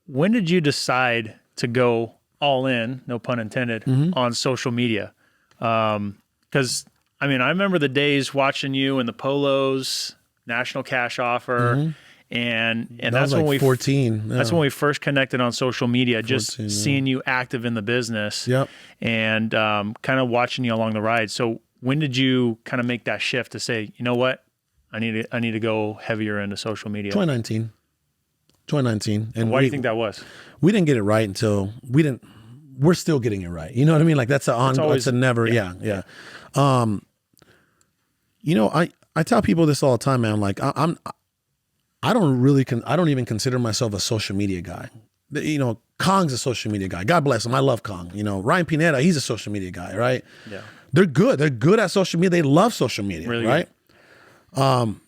when did you decide to go all in, no pun intended, on social media? Because, I mean, I remember the days watching you in the polos, national cash offer, and That that's was like when 14. that's when we first connected on social media, 14, just seeing you active in the business Yep. and kind of watching you along the ride. So when did you kind of make that shift to say, you know what, I need to go heavier into social media? 2019. And Why do you think that was? we didn't get it right until we're still getting it right. You know what I mean? Like that's it's a never. Yeah. You know, I tell people this all the time, man. Like I don't even consider myself a social media guy. You know, Kong's a social media guy. God bless him. I love Kong. You know, Ryan Pineda, he's a social media guy, right? Yeah. They're good. They're good at social media. They love social media, Really right? I'm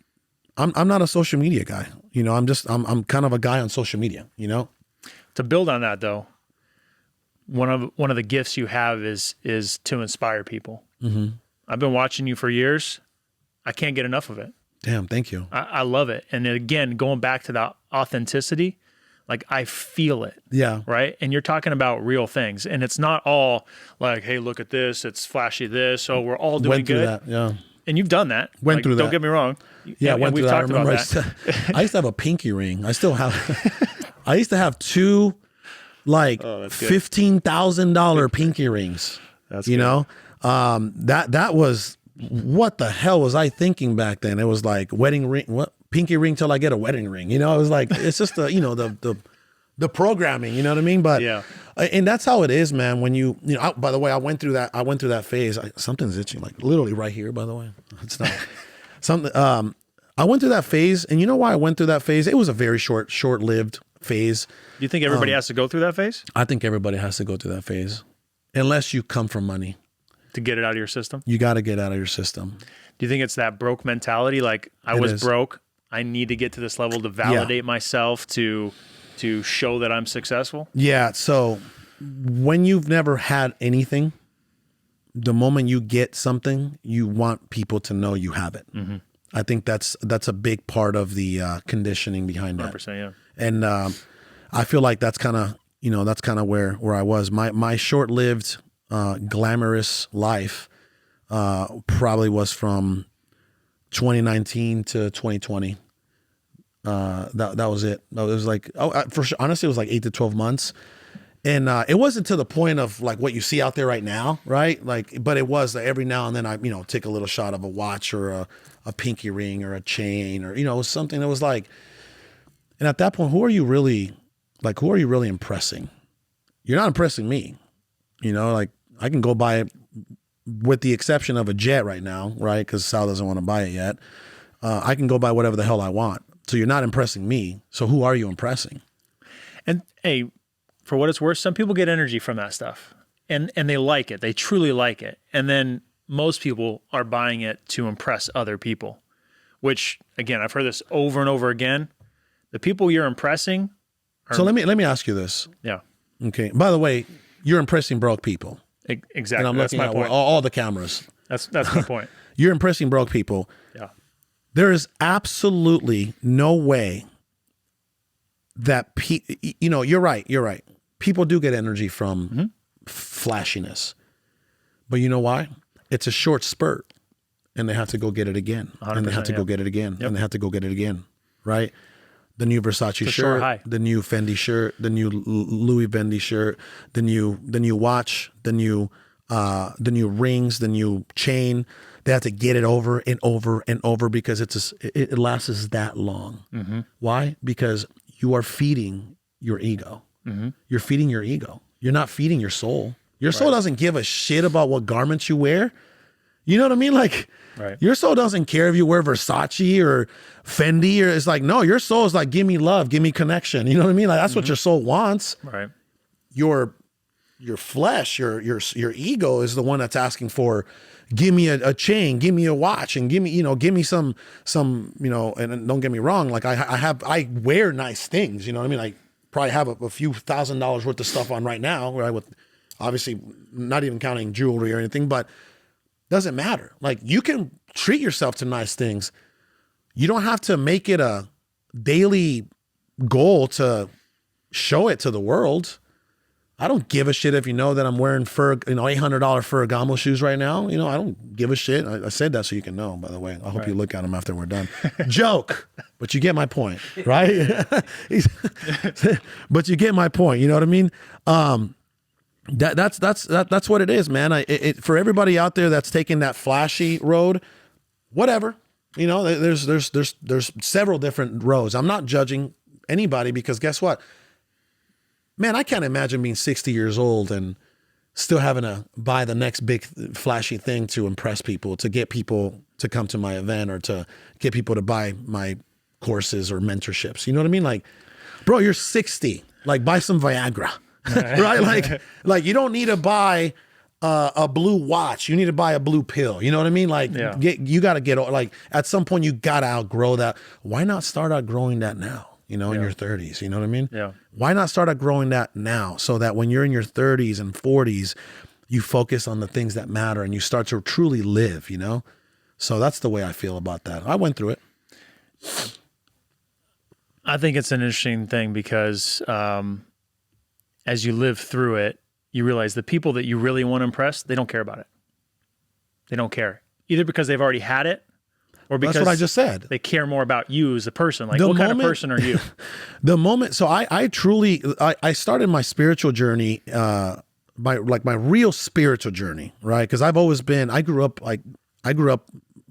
not a social media guy. You know, I'm kind of a guy on social media, you know? To build on that, though, one of the gifts you have is to inspire people. I've been watching you for years. I can't get enough of it. Damn, thank you. I love it. And again, going back to that authenticity, like I feel it. Yeah. Right. And you're talking about real things. And it's not all like, hey, look at this. It's flashy this. Oh, we're all doing Went through good. that, yeah. And you've done that. Went through that. Don't get me wrong. Yeah, and went we've through that. I talked about remember that. I used to have a pinky ring. I still have. I used to have two, like $15,000 pinky rings. That's you good. know, that was what the hell was I thinking back then? It was like wedding ring, what pinky ring till I get a wedding ring. You know, it was like it's just the programming. You know what I mean? But Yeah. And that's how it is, man. When you know, by the way, I went through that phase. Something's itching, like literally right here, by the way. It's not something. I went through that phase, and you know why I went through that phase? It was a very short-lived phase. Do you think everybody has to go through that phase I think everybody has to go through that phase, unless you come from money. to get it out of your system? You got to get out of your system. Do you think it's that broke mentality? Like I was broke. I need to get to this level to validate myself to show that I'm successful. Yeah. So when you've never had anything, the moment you get something, you want people to know you have it. I think that's a big part of the conditioning behind that. 100%, yeah. And I feel like that's kind of where I was. My short-lived glamorous life probably was from 2019 to 2020. That was it. It was like, for sure, honestly, it was like 8 to 12 months. And it wasn't to the point of like what you see out there right now, right? Like, but it was like every now and then I, take a little shot of a watch or a pinky ring or a chain or, it was something that was like, and at that point, who are you really impressing? You're not impressing me. Like I can go buy it with the exception of a jet right now, right? Because Sal doesn't want to buy it yet. I can go buy whatever the hell I want. So you're not impressing me. So who are you impressing? And hey, for what it's worth, some people get energy from that stuff and they like it. They truly like it. And then most people are buying it to impress other people, which again, I've heard this over and over again. The people you're impressing are... So let me ask you this. Yeah. Okay. By the way, you're impressing broke people. Exactly. And I'm That's looking my at point. all the cameras. That's my point. You're impressing broke people. Yeah. There is absolutely no way that you're right. People do get energy from flashiness. But you know why? It's a short spurt and they have to go get it again. And they have to go get it again. And they have to go get it again. Right? The new Versace shirt, the new Fendi shirt, the new Louis Fendi shirt, the new watch, the new rings, the new chain. They have to get it over and over and over because it lasts that long. Why? Because you are feeding your ego. You're feeding your ego. You're not feeding your soul. Your soul doesn't give a shit about what garments you wear. You know what I mean? Like, your soul doesn't care if you wear Versace or Fendi, or it's like, no, your soul is like, give me love, give me connection. You know what I mean? Like, that's what your soul wants. Right. Your your flesh, your ego is the one that's asking for, give me a chain, give me a watch, and give me some, and don't get me wrong, like I wear nice things, you know what I mean? I probably have a few $1,000s worth of stuff on right now, where I would, obviously not even counting jewelry or anything, but doesn't matter. Like, you can treat yourself to nice things. You don't have to make it a daily goal to show it to the world. I don't give a shit if you know that I'm wearing $800 Ferragamo shoes right now. You know, I don't give a shit. I said that so you can know, by the way. I hope you look at them after we're done. Joke, but you get my point, right? But you get my point. You know what I mean? That's what it is, man. For everybody out there that's taking that flashy road, whatever. You know, there's several different roads. I'm not judging anybody, because guess what? Man, I can't imagine being 60 years old and still having to buy the next big flashy thing to impress people, to get people to come to my event, or to get people to buy my courses or mentorships. You know what I mean? Like, bro, you're 60. Like, buy some Viagra, right? Like you don't need to buy a blue watch. You need to buy a blue pill. You know what I mean? Like, you got to get, like, at some point you got to outgrow that. Why not start outgrowing that now? You know, in your 30s, you know what I mean? Yeah. Why not start outgrowing that now, so that when you're in your 30s and 40s, you focus on the things that matter and you start to truly live, you know? So that's the way I feel about that. I went through it. I think it's an interesting thing, because as you live through it, you realize the people that you really want to impress, they don't care about it. They don't care. Either because they've already had it, or because that's what I just said. They care more about you as a person. Like, what kind of person are you? So I truly started my spiritual journey, my real spiritual journey, right? Because I grew up,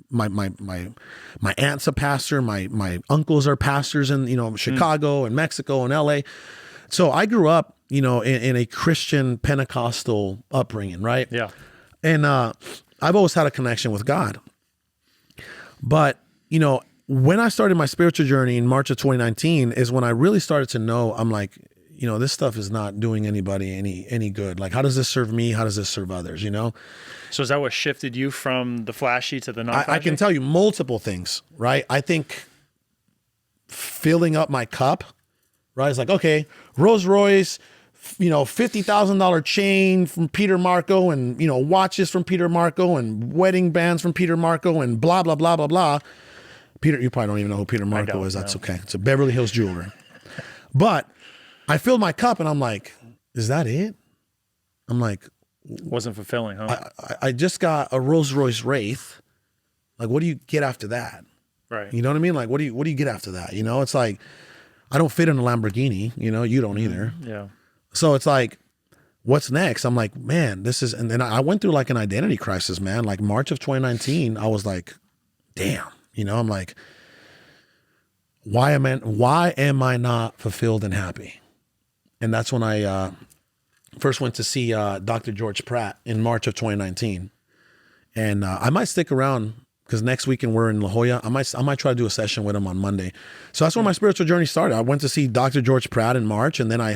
my aunt's a pastor, my uncles are pastors in, Chicago and Mexico and LA. So I grew up, in a Christian Pentecostal upbringing, right? Yeah. And I've always had a connection with God. But, when I started my spiritual journey in March of 2019 is when I really started to know, I'm like, this stuff is not doing anybody any good. Like, how does this serve me? How does this serve others, So is that what shifted you from the flashy to the non-flashy? I can tell you multiple things, right? I think filling up my cup, right? It's like, okay, Rolls Royce, $50,000 chain from Peter Marco, and, watches from Peter Marco, and wedding bands from Peter Marco, and blah, blah, blah, blah, blah. Peter, you probably don't even know who Peter Marco is. That's okay. It's a Beverly Hills jeweler. But I filled my cup and I'm like, is that it? I'm like, wasn't fulfilling, huh? I just got a Rolls Royce Wraith. Like, what do you get after that? Right. You know what I mean? Like, what do you get after that? It's like, I don't fit in a Lamborghini, you don't either. Yeah. So it's like, what's next? I'm like, man, this is, and then I went through like an identity crisis, man. Like March of 2019, I was like, damn, I'm like, why am I not fulfilled and happy? And that's when I first went to see Dr. George Pratt in March of 2019. And I might stick around, because next weekend we're in La Jolla. I might try to do a session with him on Monday. So that's when my spiritual journey started. I went to see Dr. George Pratt in March, and then I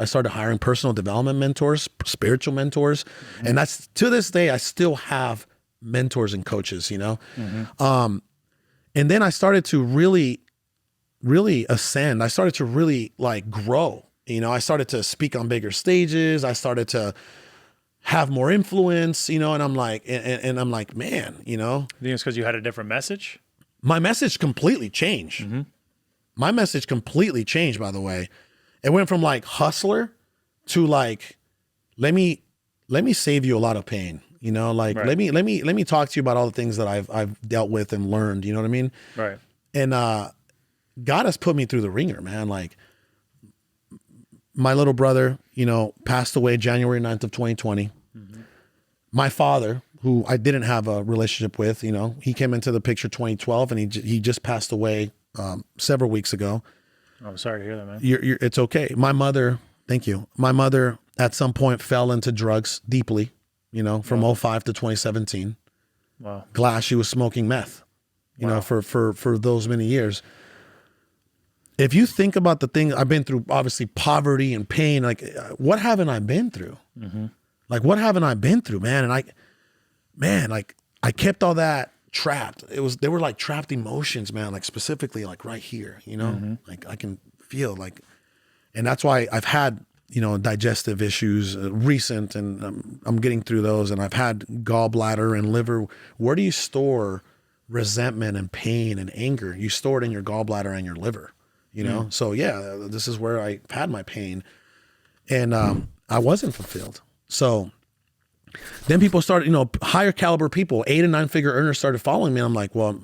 started hiring personal development mentors, spiritual mentors. Mm-hmm. And that's, to this day, I still have mentors and coaches, Mm-hmm. And then I started to really, really ascend. I started to really like grow. I started to speak on bigger stages. I started to have more influence, and I'm like, and I'm like, man, You think it's because you had a different message? My message completely changed. Mm-hmm. My message completely changed, by the way. It went from like hustler to like, let me save you a lot of pain. Like, right. let me talk to you about all the things that I've dealt with and learned, you know what I mean? Right. And God has put me through the ringer, man. Like, my little brother, passed away January 9th of 2020. Mm-hmm. My father, who I didn't have a relationship with, he came into the picture 2012, and he just passed away several weeks ago. Oh, I'm sorry to hear that, man. It's okay. My mother, thank you. My mother at some point fell into drugs deeply, from 2005 to 2017. Wow. Glass, she was smoking meth, for those many years. if you think about the things I've been through, obviously poverty and pain, like what haven't I been through? Like what haven't I been through, man? And like I kept all that trapped. They were like trapped emotions, man, like specifically like right here, you know, like I can feel like, and that's why I've had, you know, digestive issues recent, and I'm getting through those, and I've had gallbladder and liver. Where do you store resentment and pain and anger? You store it in your gallbladder and your liver, you know? So yeah, this is where I had my pain, and I wasn't fulfilled. So then people started, you know, higher caliber people, 8 and 9 figure earners started following me. I'm like, well,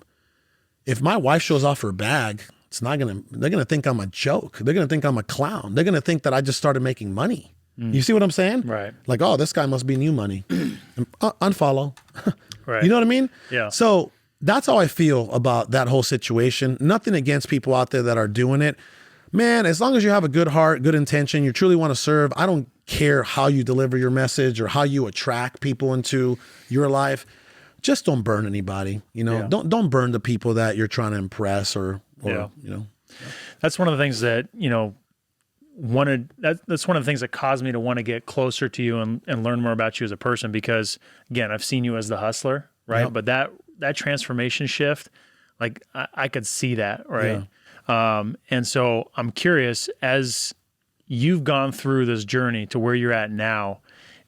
if my wife shows off her bag, they're going to think I'm a joke. They're going to think I'm a clown. They're going to think that I just started making money. You see what I'm saying? Right. Like, oh, this guy must be new money. Unfollow. Right. You know what I mean? Yeah. So that's how I feel about that whole situation. Nothing against people out there that are doing it. Man, as long as you have a good heart, good intention, you truly want to serve, I don't care how you deliver your message or how you attract people into your life. Just don't burn anybody, you know. Don't burn the people that you're trying to impress or you know. That's one of the things that, you know, that's one of the things that caused me to want to get closer to you and learn more about you as a person, because again, I've seen you as the hustler, right? Yep. But that transformation shift, like I could see that, right? Yeah. And so I'm curious, as you've gone through this journey to where you're at now,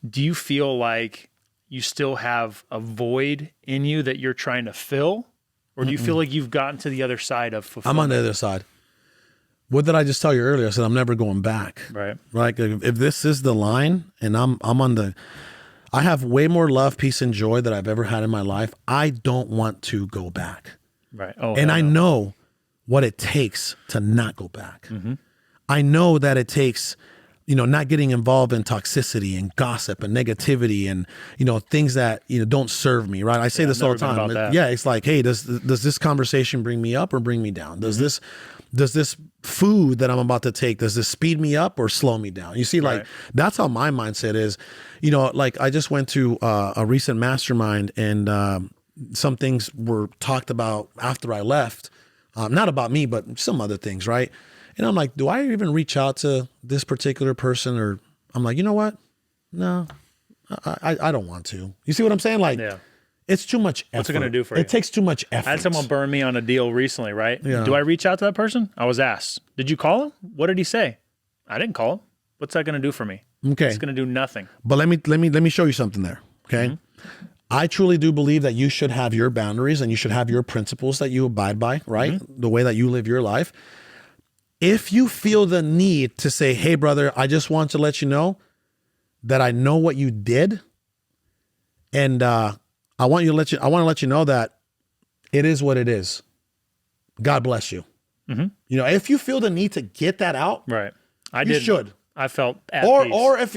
do you feel like you still have a void in you that you're trying to fill? Or do you feel like you've gotten to the other side of fulfillment? I'm on the other side. What did I just tell you earlier? I said, I'm never going back. Right. Right. If this is the line and I have way more love, peace, and joy that I've ever had in my life. I don't want to go back. Right. Oh, and I know what it takes to not go back. I know that it takes, you know, not getting involved in toxicity and gossip and negativity and, you know, things that, you know, don't serve me, right? I say this all the time. Yeah, it's like, hey, does this conversation bring me up or bring me down? Does this food that I'm about to take, does this speed me up or slow me down? You see, like, that's how my mindset is. You know, like I just went to a recent mastermind, and some things were talked about after I left, not about me, but some other things, right? And I'm like, do I even reach out to this particular person? Or I'm like, you know what? No, I don't want to. You see what I'm saying? Like, it's too much effort. What's it going to do for you? It takes too much effort. I had someone burn me on a deal recently, right? Yeah. Do I reach out to that person? I was asked, did you call him? What did he say? I didn't call him. What's that going to do for me? Okay. It's going to do nothing. But let me show you something there. Okay. I truly do believe that you should have your boundaries and you should have your principles that you abide by, right? The way that you live your life. If you feel the need to say, hey, brother, I just want to let you know that I know what you did. And I want to let you know that it is what it is. God bless you. You know, if you feel the need to get that out, right? You should. I felt at peace. Or if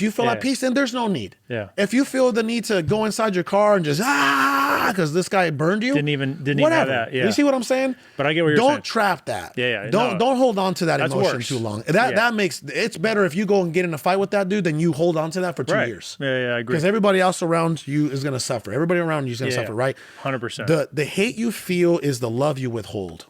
you feel at peace, then there's no need. Yeah. If you feel the need to go inside your car and just because this guy burned you, didn't even have that. Yeah. You see what I'm saying? But I get what you're saying. Don't trap that. Yeah. Don't hold on to that emotion worse. too long. That makes it's better if you go and get in a fight with that dude than you hold on to that for 2 years. Yeah, I agree. Because everybody else around you is going to suffer. Everybody around you is going to suffer, right? 100%. The hate you feel is the love you withhold.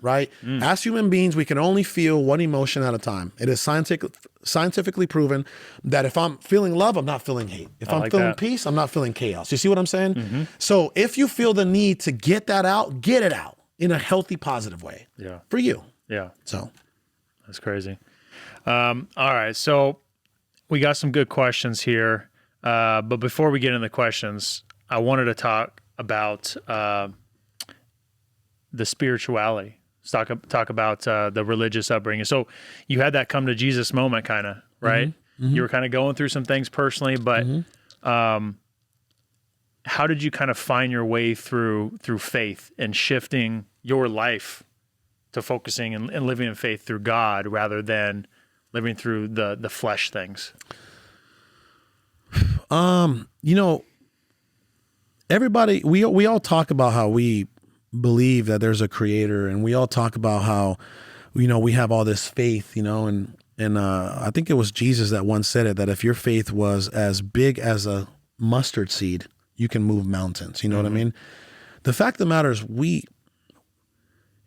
Right? As human beings, we can only feel one emotion at a time. It is scientifically proven that if I'm feeling love, I'm not feeling hate. If I'm feeling peace, I'm not feeling chaos. You see what I'm saying? So if you feel the need to get that out, get it out in a healthy, positive way. Yeah. For you. Yeah. So that's crazy. All right. So we got some good questions here. But before we get into the questions, I wanted to talk about the spirituality. Talk about the religious upbringing. So you had that come to Jesus moment, kind of, right? You were kind of going through some things personally, but how did you kind of find your way through faith and shifting your life to focusing and living in faith through God rather than living through the flesh things? You know, everybody, we all talk about how we believe that there's a creator, and we all talk about how, you know, we have all this faith, you know, and I think it was Jesus that once said it, that if your faith was as big as a mustard seed, you can move mountains. You know what I mean? The fact of the matter is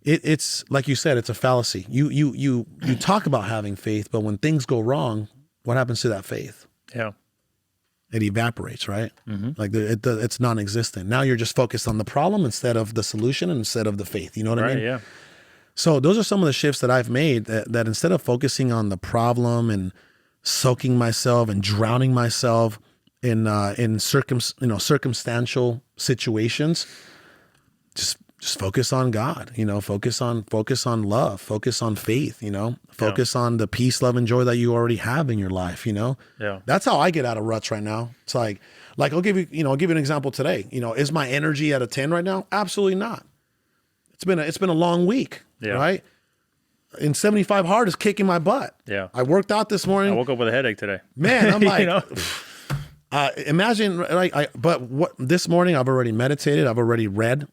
it's like you said, it's a fallacy. You talk about having faith, but when things go wrong, what happens to that faith? Yeah. It evaporates, right? Like it's non-existent. Now you're just focused on the problem instead of the solution and instead of the faith. You know what I mean? Yeah. So those are some of the shifts that I've made, that instead of focusing on the problem and soaking myself and drowning myself in circumstantial situations, just focus on God, focus on love, focus on faith, focus on the peace, love, and joy that you already have in your life, Yeah. That's how I get out of ruts right now. It's like I'll give you an example today. Is my energy at a 10 right now? Absolutely not. It's been a long week, right? And 75 hard is kicking my butt. Yeah. I worked out this morning. I woke up with a headache today. Man, I'm like, imagine, but this morning I've already meditated. I've already read,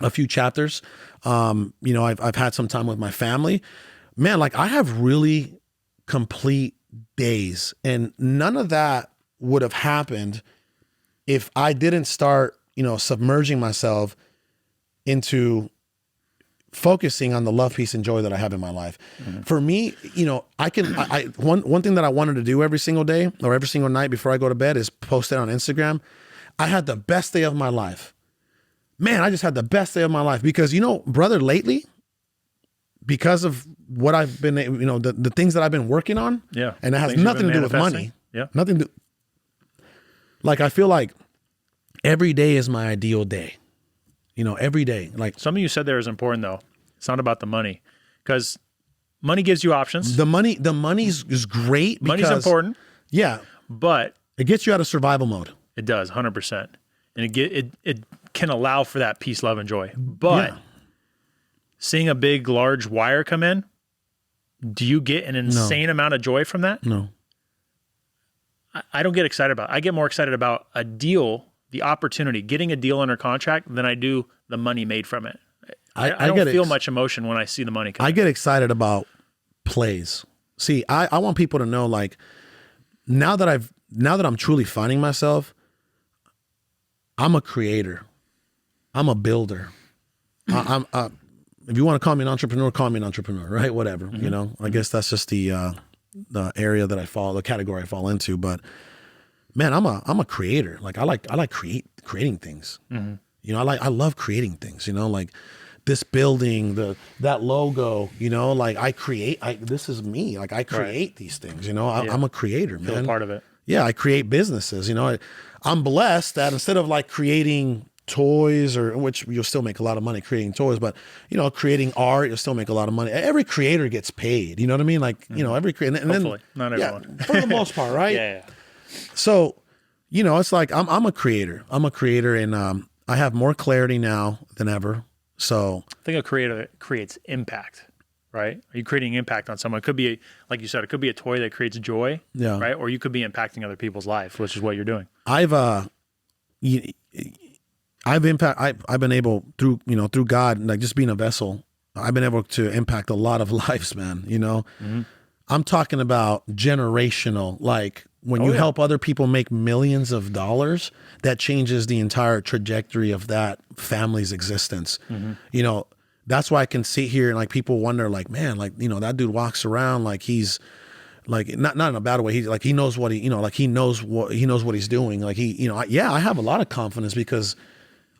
a few chapters. I've had some time with my family. Man, like I have really complete days, and none of that would have happened if I didn't start, submerging myself into focusing on the love, peace, and joy that I have in my life. For me, one thing that I wanted to do every single day or every single night before I go to bed is post it on Instagram. I had the best day of my life. Man, I just had the best day of my life because, brother, lately, because of what I've been, the things that I've been working on, and it has nothing to do with money. Yeah. Nothing to, like, I feel like every day is my ideal day, every day. Like something you said there is important though. It's not about the money, because money gives you options. The money is great. Money's important. Yeah. But it gets you out of survival mode. It does 100%. And it can allow for that peace, love, and joy. But seeing a big, large wire come in, do you get an insane amount of joy from that? No. I don't get excited about it. I get more excited about a deal, the opportunity, getting a deal under contract than I do the money made from it. I don't feel much emotion when I see the money come in. I get excited about plays. See, I want people to know, like, now that I'm truly finding myself, I'm a creator. I'm a builder. I'm if you want to call me an entrepreneur, call me an entrepreneur, right? Whatever, I guess that's just the area that I fall, the category I fall into. But man, I'm a creator. Like I like creating things. I love creating things. Like this building, that logo. Like this is me. Like I create these things. I'm a creator, man. Feel a part of it. Yeah, I create businesses. I'm blessed that instead of like creating toys, or which you'll still make a lot of money creating toys, but creating art, you'll still make a lot of money. Every creator gets paid. You know what I mean? Like every creator. Hopefully, not everyone. For the most part, right? Yeah. So, it's like I'm a creator. I'm a creator, and I have more clarity now than ever. So I think a creator creates impact. Right? Are you creating impact on someone? It could be, like you said, it could be a toy that creates joy. Yeah. Right? Or you could be impacting other people's life, which is what you're doing. I've been able through God, like just being a vessel, I've been able to impact a lot of lives, man. I'm talking about generational, like when you help other people make millions of dollars, that changes the entire trajectory of that family's existence. That's why I can sit here and like people wonder, like, man, like, that dude walks around like he's like, not in a bad way. He's like, he knows what he knows what he's doing. Like I have a lot of confidence because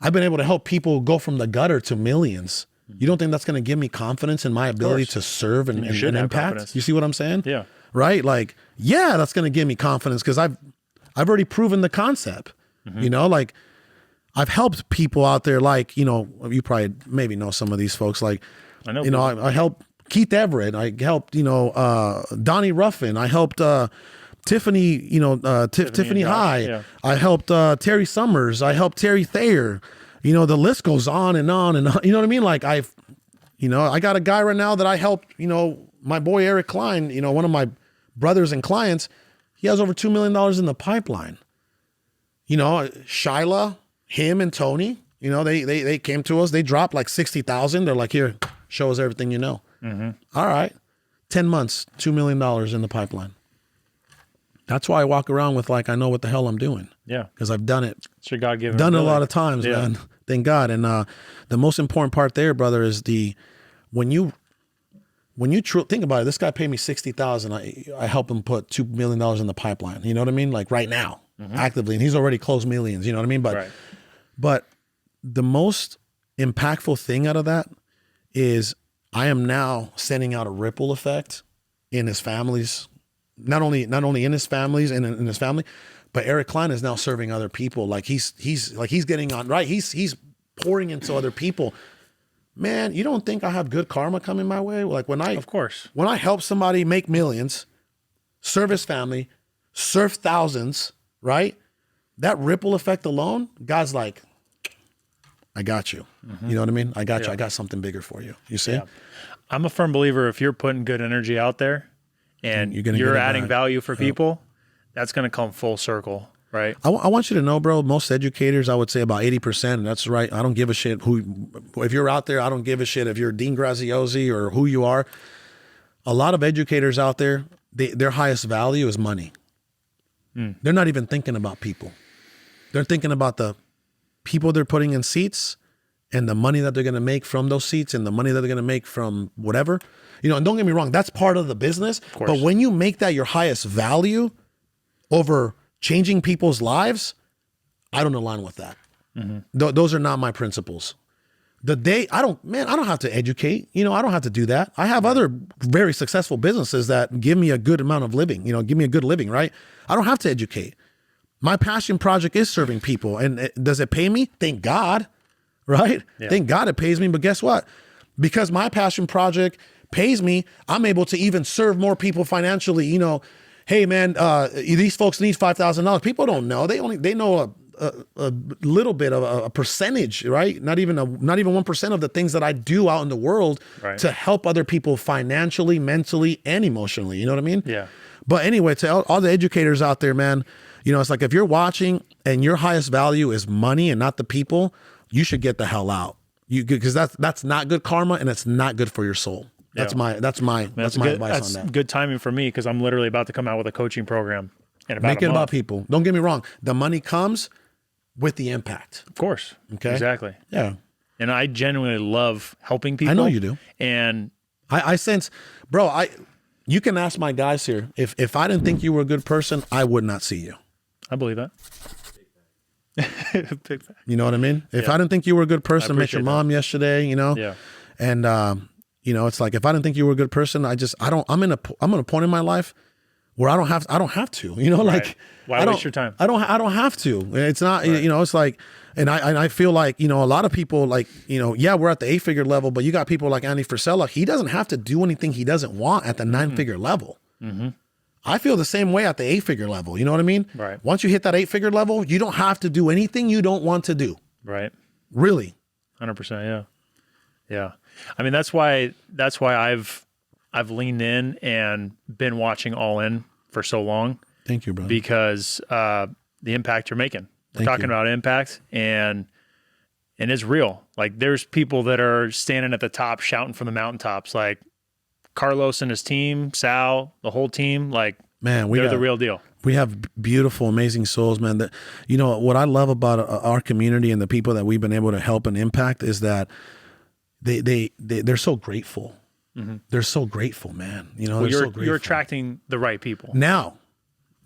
I've been able to help people go from the gutter to millions. You don't think that's going to give me confidence in my ability to serve and impact? Confidence. You see what I'm saying? Yeah. Right? Like, yeah, that's going to give me confidence because I've already proven the concept. Like I've helped people out there, like, you probably maybe know some of these folks. Like, I know, I helped Keith Everett. I helped, Donnie Ruffin. I helped Tiffany, Tiffany High. Yeah. I helped Terry Summers. I helped Terry Thayer. The list goes on and on and on. You know what I mean? Like I got a guy right now that I helped, my boy Eric Klein, one of my brothers and clients. He has over $2 million in the pipeline. Shyla, him and Tony, they came to us. They dropped like 60,000. They're like, here, show us everything you know. All right. 10 months, $2 million in the pipeline. That's why I walk around with like, I know what the hell I'm doing. Yeah. Because I've done it. It's your God-given done it a ability. lot of times, man. Thank God. And the most important part there, brother, is when you think about it, this guy paid me $60,000. I help him put $2 million in the pipeline. You know what I mean? Like right now, actively, and he's already closed millions. You know what I mean? But the most impactful thing out of that is I am now sending out a ripple effect in his families, not only in his families and in his family, but Eric Klein is now serving other people. Like he's getting on, right? He's pouring into other people. Man, you don't think I have good karma coming my way? Like when I help somebody make millions, serve his family, serve thousands, right? That ripple effect alone, God's like, I got you. You know what I mean? I got you. I got something bigger for you. You see? Yeah. I'm a firm believer if you're putting good energy out there and you're adding value for people, that's going to come full circle, right? I want you to know, bro, most educators, I would say about 80%, and that's right. I don't give a shit if you're out there, I don't give a shit if you're Dean Graziosi or who you are. A lot of educators out there, their highest value is money. They're not even thinking about people. They're thinking about the people they're putting in seats and the money that they're going to make from those seats and the money that they're going to make from whatever. You know, and don't get me wrong, that's part of the business. But when you make that your highest value over changing people's lives, I don't align with that. Those are not my principles. I don't have to educate. You know, I don't have to do that. I have other very successful businesses that give me a good amount of living, give me a good living, right? I don't have to educate. My passion project is serving people. And does it pay me? Thank God, right? Yeah. Thank God it pays me. But guess what? Because my passion project pays me, I'm able to even serve more people financially. You know, hey man, these folks need $5,000. People don't know. They know a little bit of a percentage, right? Not even 1% of the things that I do out in the world to help other people financially, mentally, and emotionally. You know what I mean? Yeah. But anyway, to all the educators out there, man, it's like if you're watching and your highest value is money and not the people, you should get the hell out. Because that's not good karma and it's not good for your soul. That's my advice on that. That's good timing for me because I'm literally about to come out with a coaching program in about Make it about people. Don't get me wrong. The money comes with the impact. Of course. Okay. Exactly. Yeah. And I genuinely love helping people. I know you do. And I sense, bro, you can ask my guys here. If I didn't think you were a good person, I would not see you. I believe that. Big fact. You know what I mean? If I didn't think you were a good person, met your mom yesterday, Yeah. And it's like if I didn't think you were a good person, I'm in a point in my life where I don't have to. Like why waste your time? I don't have to. It's not it's like, and I feel like a lot of people like we're at the 8-figure level, but you got people like Andy Frisella. He doesn't have to do anything he doesn't want at the 9-figure level. I feel the same way at the 8-figure level. You know what I mean? Right. Once you hit that 8-figure level, you don't have to do anything you don't want to do. Right. Really. 100%. Yeah. Yeah. I mean, that's why I've leaned in and been watching All In for so long. Thank you, brother. Because the impact you're making. We're talking about impact and it's real. Like there's people that are standing at the top shouting from the mountaintops, like Carlos and his team, Sal, the whole team, like man, they're the real deal. We have beautiful, amazing souls, man. That what I love about our community and the people that we've been able to help and impact is that they're so grateful. They're so grateful, man. Well, you're attracting the right people. Now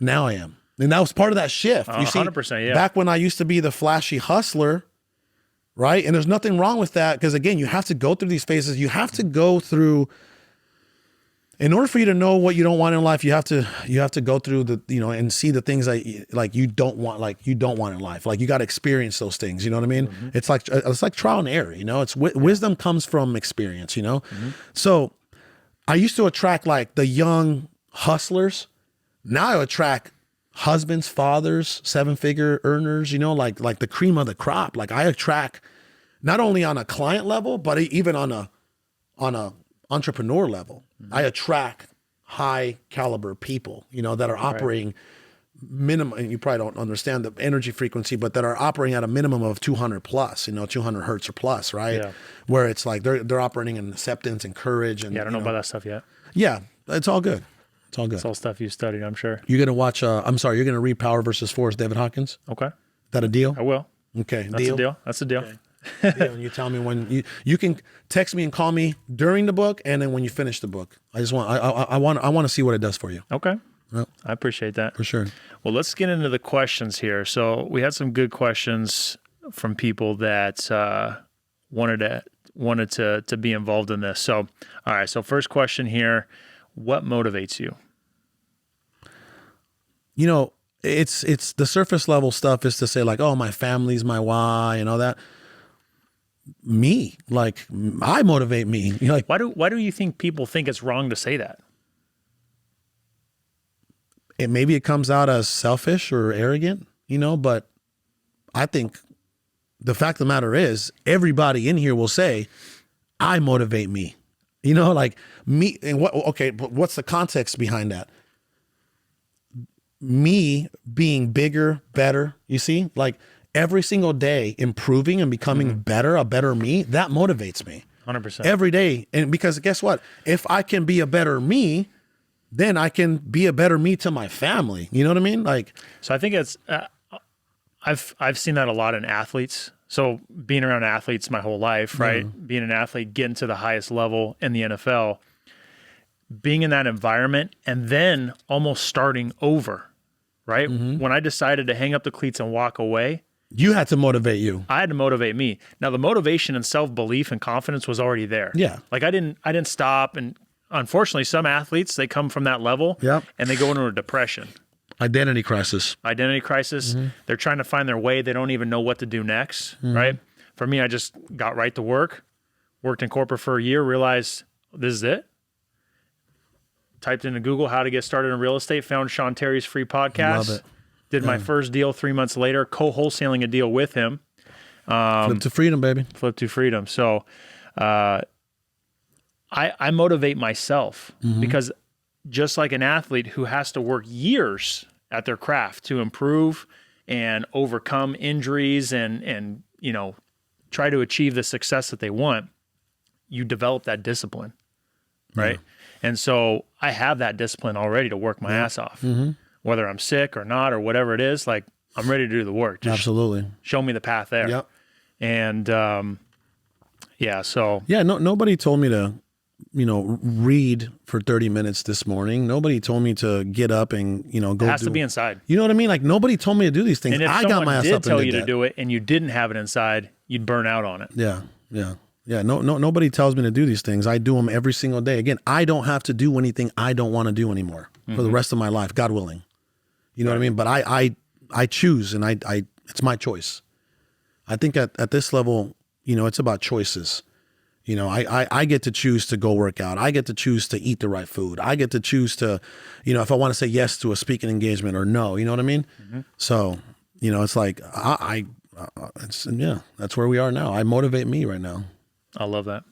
I am. And that was part of that shift. You see, 100%, yeah. Back when I used to be the flashy hustler, right? And there's nothing wrong with that because, again, you have to go through these phases. You have to go through, in order for you to know what you don't want in life, you have to go through and see the things that you don't want in life. Like you got to experience those things. You know what I mean? It's like trial and error. It's wisdom comes from experience. So I used to attract like the young hustlers. Now I attract husbands, fathers, 7-figure earners. Like the cream of the crop. Like I attract not only on a client level, but even on a entrepreneur level. I attract high caliber people, that are operating minimum, and you probably don't understand the energy frequency, but that are operating at a minimum of 200 plus, 200 hertz or plus, right? Yeah. Where it's like they're operating in acceptance and courage. And I don't know about that stuff yet. Yeah, it's all good. It's all good. It's all stuff you studied, I'm sure. You're going to watch, you're going to read Power versus Force, David Hawkins? Okay. Is that a deal? I will. Okay. That's a deal. That's a deal. Okay. deal. And you tell me when you can text me and call me during the book, and then when you finish the book. I want to see what it does for you. Okay. Yep. I appreciate that. For sure. Well, let's get into the questions here. So we had some good questions from people that wanted to be involved in this. So, all right. So first question here, what motivates you? You know, it's the surface level stuff is to say like, oh, my family's my why and all that. Me, like I motivate me. You know, like Why do you think people think it's wrong to say that? maybe it comes out as selfish or arrogant, you know, but I think the fact of the matter is everybody in here will say, I motivate me, you know, like me. And but what's the context behind that? Me being bigger, better, you see, like every single day improving and becoming better, a better me, that motivates me 100%. every day. And because guess what? If I can be a better me, then I can be a better me to my family. You know what I mean? Like, So I think it's, I've seen that a lot in athletes. So being around athletes my whole life, right? Being an athlete, getting to the highest level in the NFL, being in that environment and then almost starting over, right? When I decided to hang up the cleats and walk away, you had to motivate you. I had to motivate me. Now the motivation and self-belief and confidence was already there. Yeah. Like I didn't stop. And unfortunately some athletes, they come from that level Yep. and they go into a depression. Identity crisis. They're trying to find their way. They don't even know what to do next, right? For me, I just got right to work, worked in corporate for a year, realized this is it. Typed into Google how to get started in real estate, found Sean Terry's free podcast. Love it. Did my first deal 3 months later, co-wholesaling a deal with him. Flip to freedom, baby. Flip to freedom. So I motivate myself because just like an athlete who has to work years at their craft to improve and overcome injuries and you know, try to achieve the success that they want, you develop that discipline, right? Yeah. And so I have that discipline already to work my ass off, whether I'm sick or not or whatever it is. Like I'm ready to do the work. Just Absolutely. show me the path there. Yep. And yeah, so Yeah, nobody told me to, you know, read for 30 minutes this morning. Nobody told me to get up and, you know, go it has to be inside. You know what I mean? Like nobody told me to do these things. And if I got my someone ass did up and tell did you to that. do it and you didn't have it inside, you'd burn out on it. Yeah. Nobody tells me to do these things. I do them every single day. Again, I don't have to do anything I don't want to do anymore for the rest of my life, God willing. You know what I mean? But I choose, and I it's my choice. I think at this level, you know, it's about choices. You know, I get to choose to go work out. I get to choose to eat the right food. I get to choose to, you know, if I want to say yes to a speaking engagement or no, you know what I mean? So, you know, it's like, that's where we are now. I motivate me right now. I love that.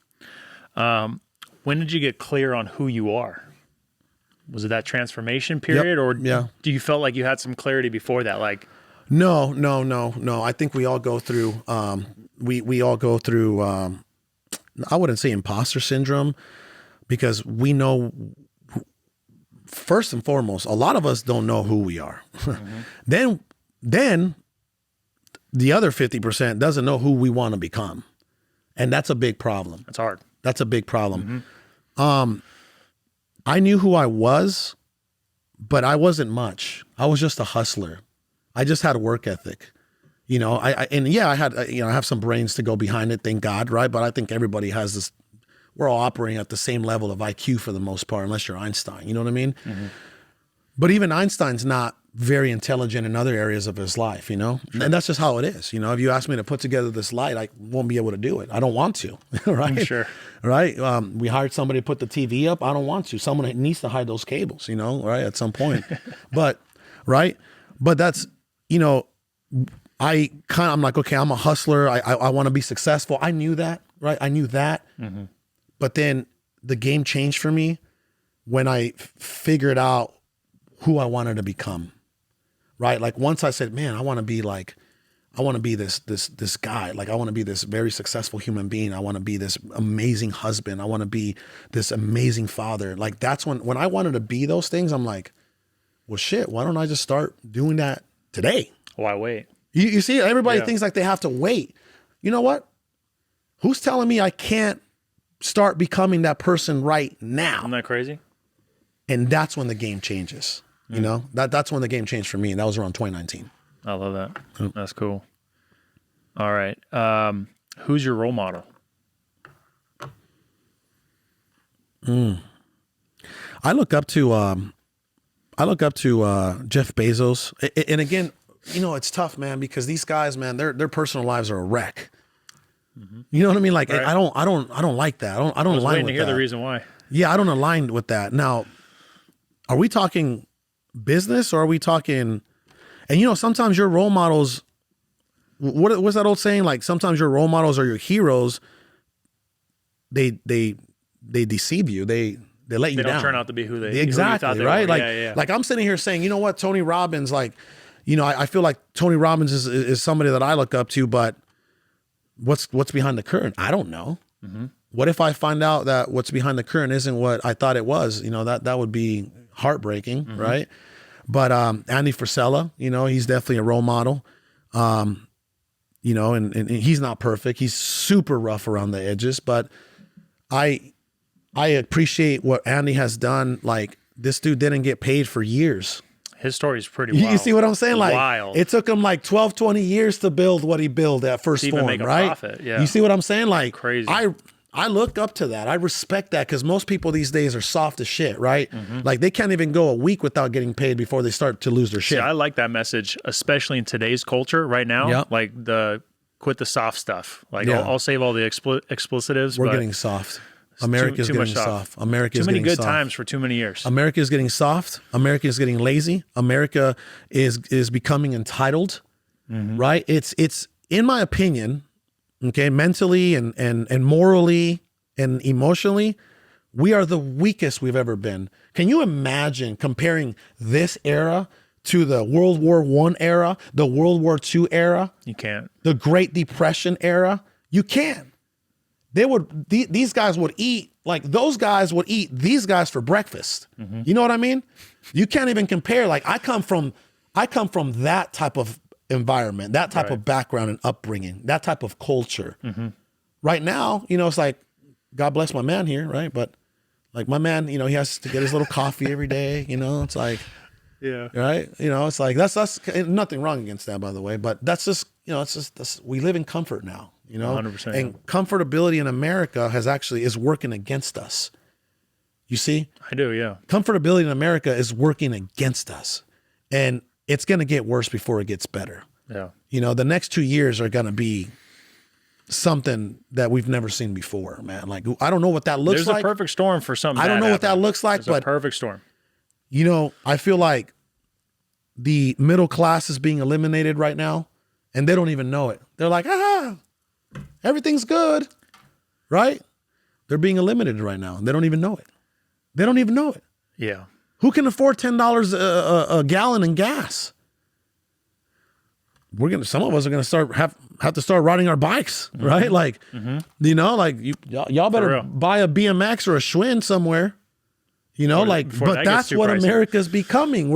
When did you get clear on who you are? Was it that transformation period or do you felt like you had some clarity before that? Like, No. I think we all go through, we all go through, I wouldn't say imposter syndrome because we know, first and foremost, a lot of us don't know who we are. Then the other 50% doesn't know who we want to become. And that's a big problem. that's hard. That's a big problem. I knew who I was, but I wasn't much. I was just a hustler. I just had a work ethic. You know, I had, you know, I have some brains to go behind it, thank God, right? But I think everybody has this, we're all operating at the same level of IQ for the most part, unless you're Einstein, you know what I mean? But even Einstein's not very intelligent in other areas of his life, you know? And that's just how it is. You know, if you ask me to put together this light, I won't be able to do it. I don't want to, right? Sure. Right? We hired somebody to put the TV up. I don't want to. Someone needs to hide those cables, you know, right? At some point. But, right? But that's, you know, I'm like, okay, I'm a hustler. I want to be successful. I knew that, right? I knew that. But then the game changed for me when I figured out who I wanted to become, right? Like once I said, man, I want to be this guy. Like I want to be this very successful human being. I want to be this amazing husband. I want to be this amazing father. Like that's when I wanted to be those things, I'm like, well, shit, why don't I just start doing that today? Why wait? You see, everybody thinks like they have to wait. You know what? Who's telling me I can't start becoming that person right now? Isn't that crazy? And that's when the game changes. You know, that's when the game changed for me. And that was around 2019. I love that. That's cool. All right. Who's your role model? I look up to Jeff Bezos. And again, you know, it's tough, man, because these guys, man, their personal lives are a wreck. You know what I mean? Like, Right. I don't like that. I don't I was align waiting with to hear that. the reason why. Yeah, I don't align with that. Now, are we talking business or are we talking? And you know, sometimes your role models. What's that old saying? Like sometimes your role models are your heroes. They deceive you. They let you They down. don't turn out to be who they Exactly, who you thought they right? were. Like like I'm sitting here saying, you know what, Tony Robbins, like, you know, I feel like Tony Robbins is somebody that I look up to, but what's behind the curtain? I don't know. What if I find out that what's behind the curtain isn't what I thought it was? You know, that would be heartbreaking, right? But Andy Frisella, you know, he's definitely a role model. You know, and he's not perfect. He's super rough around the edges, but I appreciate what Andy has done. Like, this dude didn't get paid for years. His story is pretty wild. You see what I'm saying? Like, Wild. it took him like 12, 20 years to build what he built at First To even Form, make a right? profit, yeah. You see what I'm saying? Like, Crazy. I look up to that. I respect that because most people these days are soft as shit, right? Like, they can't even go a week without getting paid before they start to lose their shit. See, I like that message, especially in today's culture right now. Yep. Like quit the soft stuff. Like Yeah. I'll save all the explicitives. We're but getting soft. America's too getting much soft. America's Too many getting good soft. times for too many years. America is getting soft. America is getting lazy. America is becoming entitled, right? It's in my opinion, okay, mentally and morally and emotionally, we are the weakest we've ever been. Can you imagine comparing this era to the World War I era, the World War II era, You can't. the Great Depression era? You can't. These guys would eat, like those guys would eat these guys for breakfast. You know what I mean? You can't even compare. Like I come from that type of environment, that type of background and upbringing, that type of culture. Right now, you know, it's like, God bless my man here, right? But like my man, you know, he has to get his little coffee every day, you know, it's like, Yeah. right? You know, it's like, that's nothing wrong against that, by the way, but that's just, you know, we live in comfort now, you know, 100%. and comfortability in America is working against us. You see, I do. Yeah. comfortability in America is working against us, and it's going to get worse before it gets better. Yeah. You know, the next 2 years are going to be something that we've never seen before, man. Like, I don't know what that looks There's like. a perfect storm for something. I don't bad know what that happening. looks like, There's a but perfect storm. you know, I feel like the middle class is being eliminated right now, and they don't even know it. They're like, everything's good, right? They're being eliminated right now, and they don't even know it. They don't even know it. Yeah. Who can afford $10 a gallon in gas? Some of us are gonna have to start riding our bikes, right? Like, you know, like y'all better real. buy a BMX or a Schwinn somewhere. You know, Before but that gets that's too what pricey. America's becoming.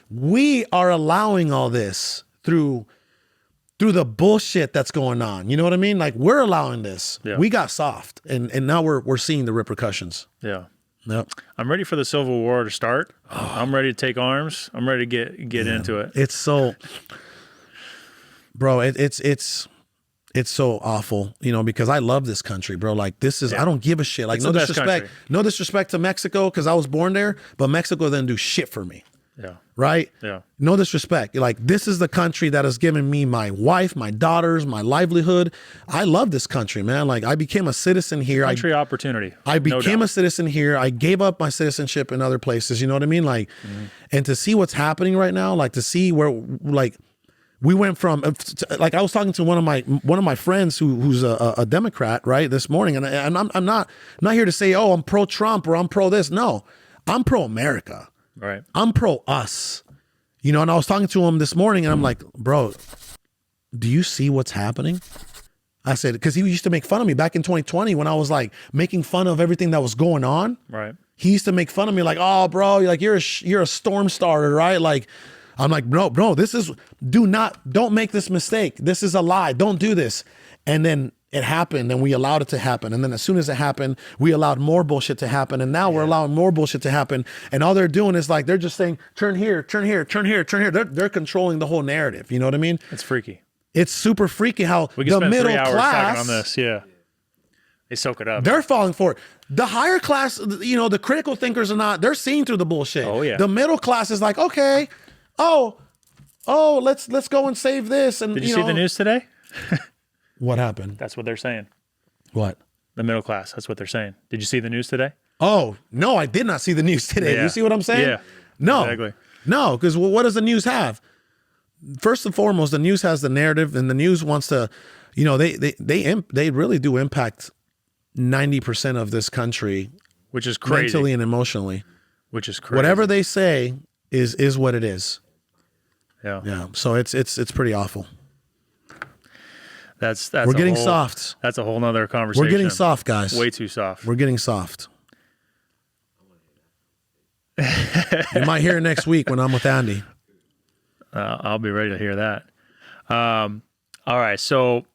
We are allowing all this through the bullshit that's going on. You know what I mean? Like, we're allowing this. Yeah. We got soft, and now we're seeing the repercussions. Yeah. Yep. I'm ready for the Civil War to start. I'm ready to take arms. I'm ready to get into it. It's so, bro. It's so awful, you know, because I love this country, bro. Like, this is, I don't give a shit. Like, It's no the best disrespect, country. no disrespect to Mexico, because I was born there, but Mexico didn't do shit for me, Yeah. right? Yeah. No disrespect. Like, this is the country that has given me my wife, my daughters, my livelihood. I love this country, man. Like, I became a citizen here. Country opportunity. I No became doubt. a citizen here. I gave up my citizenship in other places. You know what I mean? Like, and to see what's happening right now, like to see where, like, we went from, like, I was talking to one of my friends who's a Democrat, right, this morning, and I'm not here to say, oh, I'm pro Trump or I'm pro this. No, I'm pro America. Right. I'm pro us. You know, and I was talking to him this morning, and I'm like, bro, do you see what's happening? I said, because he used to make fun of me back in 2020 when I was like making fun of everything that was going on. Right. He used to make fun of me like, oh, bro, you're a storm starter, right? Like, I'm like, no, don't make this mistake. This is a lie. Don't do this. And then it happened and we allowed it to happen. And then as soon as it happened, we allowed more bullshit to happen. And now we're allowing more bullshit to happen. And all they're doing is like, they're just saying, turn here, turn here, turn here, turn here. They're controlling the whole narrative. You know what I mean? It's freaky. It's super freaky how We can the spend middle 3 hours class, talking on this. Yeah. They soak it up. they're falling for it. The higher class, you know, the critical thinkers are not, they're seeing through the bullshit. Oh, yeah. The middle class is like, okay, let's go and save this. And Did you see the news today? What happened? That's what they're saying. What? The middle class. That's what they're saying. Did you see the news today? Oh, no, I did not see the news today. Yeah. You see what I'm saying? Yeah. No. Exactly. No, because what does the news have? First and foremost, the news has the narrative, and the news wants to, you know, they really do impact 90% of this country, Which is crazy. mentally and emotionally. Which is crazy. Whatever they say is what it is. Yeah. Yeah. So it's pretty awful. That's We're getting soft. That's a whole nother conversation. We're getting soft, guys. Way too soft. We're getting soft. You might hear it next week when I'm with Andy. I'll be ready to hear that. All right. So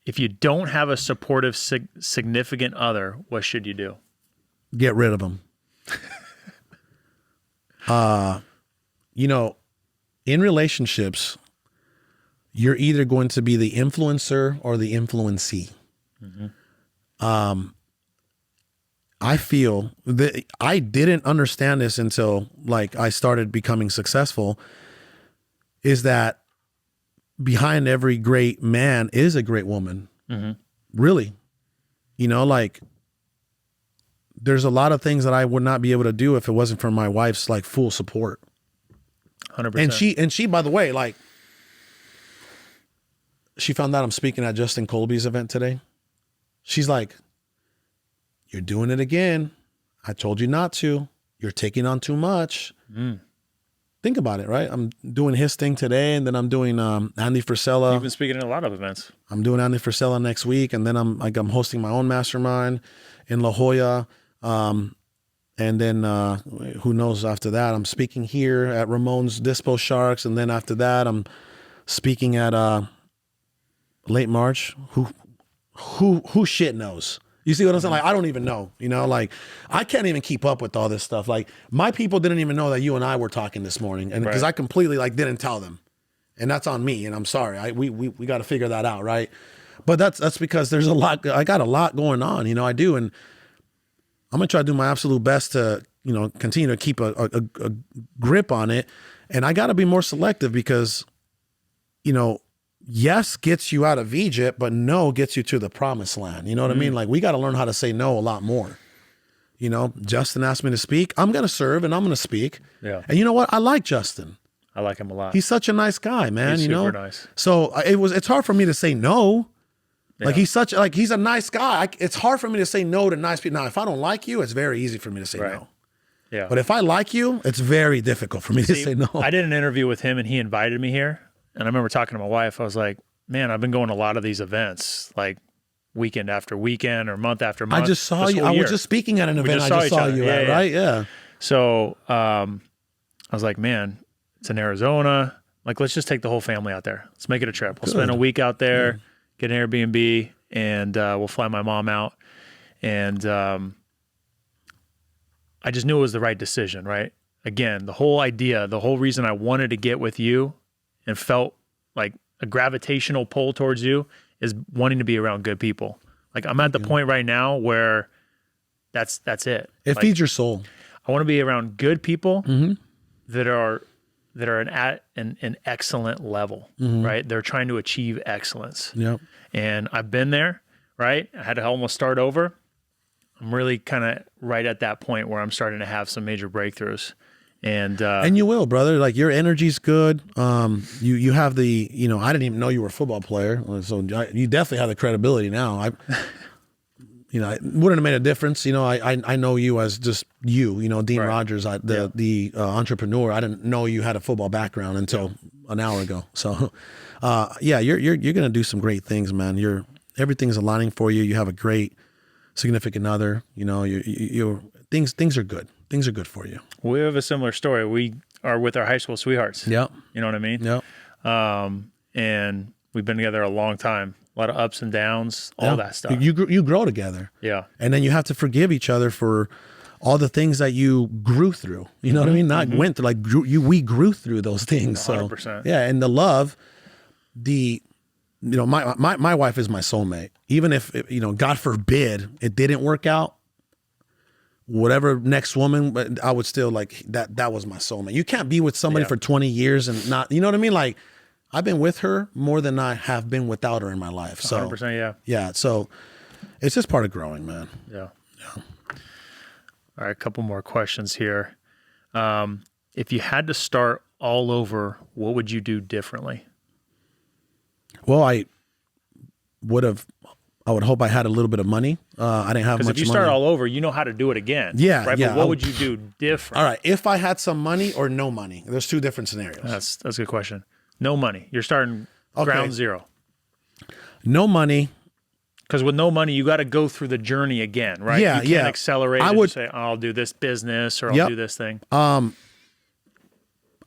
if you don't have a supportive, significant other, what should you do? Get rid of them. You know, in relationships, you're either going to be the influencer or the influencee. I feel that I didn't understand this until like I started becoming successful, is that behind every great man is a great woman. Really. You know, like there's a lot of things that I would not be able to do if it wasn't for my wife's like full support. 100%. And she, by the way, like she found out I'm speaking at Justin Colby's event today. She's like, "You're doing it again. I told you not to. You're taking on too much." Think about it, right? I'm doing his thing today, and then I'm doing Andy Frisella. You've been speaking at a lot of events. I'm doing Andy Frisella next week, and then I'm hosting my own mastermind in La Jolla. And then who knows after that? I'm speaking here at Ramon's Dispo Sharks, and then after that, I'm speaking at late March. Who shit knows? You see what I'm saying? Like, I don't even know, you know, like I can't even keep up with all this stuff. Like my people didn't even know that you and I were talking this morning, and because I completely like didn't tell them, and that's on me, and I'm sorry. We got to figure that out. Right. But that's because there's a lot, I got a lot going on, you know, I do. And I'm going to try to do my absolute best to, you know, continue to keep a grip on it. And I got to be more selective because, you know, yes gets you out of Egypt, but no gets you to the promised land. You know what I mean? Like we got to learn how to say no a lot more. You know, Justin asked me to speak. I'm going to serve and I'm going to speak. Yeah. And you know what? I like Justin. I like him a lot. He's such a nice guy, man. He's you know, super nice. So it's hard for me to say no. Yeah. Like he's a nice guy. It's hard for me to say no to nice people. Now, if I don't like you, it's very easy for me to say no. Yeah. But if I like you, it's very difficult for me to say no. I did an interview with him and he invited me here. And I remember talking to my wife. I was like, man, I've been going to a lot of these events, like weekend after weekend or month after month. I just saw you. I was just speaking at an event. I just saw you at, right? Yeah. So I was like, man, it's in Arizona. Like, let's just take the whole family out there. Let's make it a trip. We'll spend a week out there, get an Airbnb, and we'll fly my mom out. And I just knew it was the right decision, right? Again, the whole idea, the whole reason I wanted to get with you and felt like a gravitational pull towards you is wanting to be around good people. Like I'm at the point right now where that's it. It like, feeds your soul. I want to be around good people that are at an excellent level, right? They're trying to achieve excellence. Yep. And I've been there, right? I had to almost start over. I'm really kind of right at that point where I'm starting to have some major breakthroughs. And you will, brother. Like your energy's good. You have the, you know, I didn't even know you were a football player. So you definitely have the credibility now. You know, it wouldn't have made a difference. You know, I know you as just you know, Dean Rogers, the entrepreneur. I didn't know you had a football background until an hour ago. So, you're going to do some great things, man. Everything's aligning for you. You have a great significant other, you know, things are good. Things are good for you. We have a similar story. We are with our high school sweethearts. Yep. You know what I mean? Yep. And We've been together a long time. A lot of ups and downs, all that stuff. You grow together. Yeah. And then you have to forgive each other for all the things that you grew through. You know what I mean? Not went through, like we grew through those things. 100%. So yeah, and the love, my wife is my soulmate. Even if, God forbid it didn't work out, whatever next woman, but I would still like that was my soulmate. You can't be with somebody for 20 years and not, you know what I mean? Like I've been with her more than I have been without her in my life. So 100%, yeah. Yeah. So it's just part of growing, man. Yeah. All right. A couple more questions here. If you had to start all over, what would you do differently? Well, I would hope I had a little bit of money. I didn't have much money. Because if you start all over, you know how to do it again. Yeah, right? yeah. But what would you do different? All right. If I had some money or no money, there's two different scenarios. That's a good question. No money. You're starting ground zero. No money. Because with no money, you got to go through the journey again, right? Yeah, you can't accelerate and say, I'll do this business or I'll do this thing. I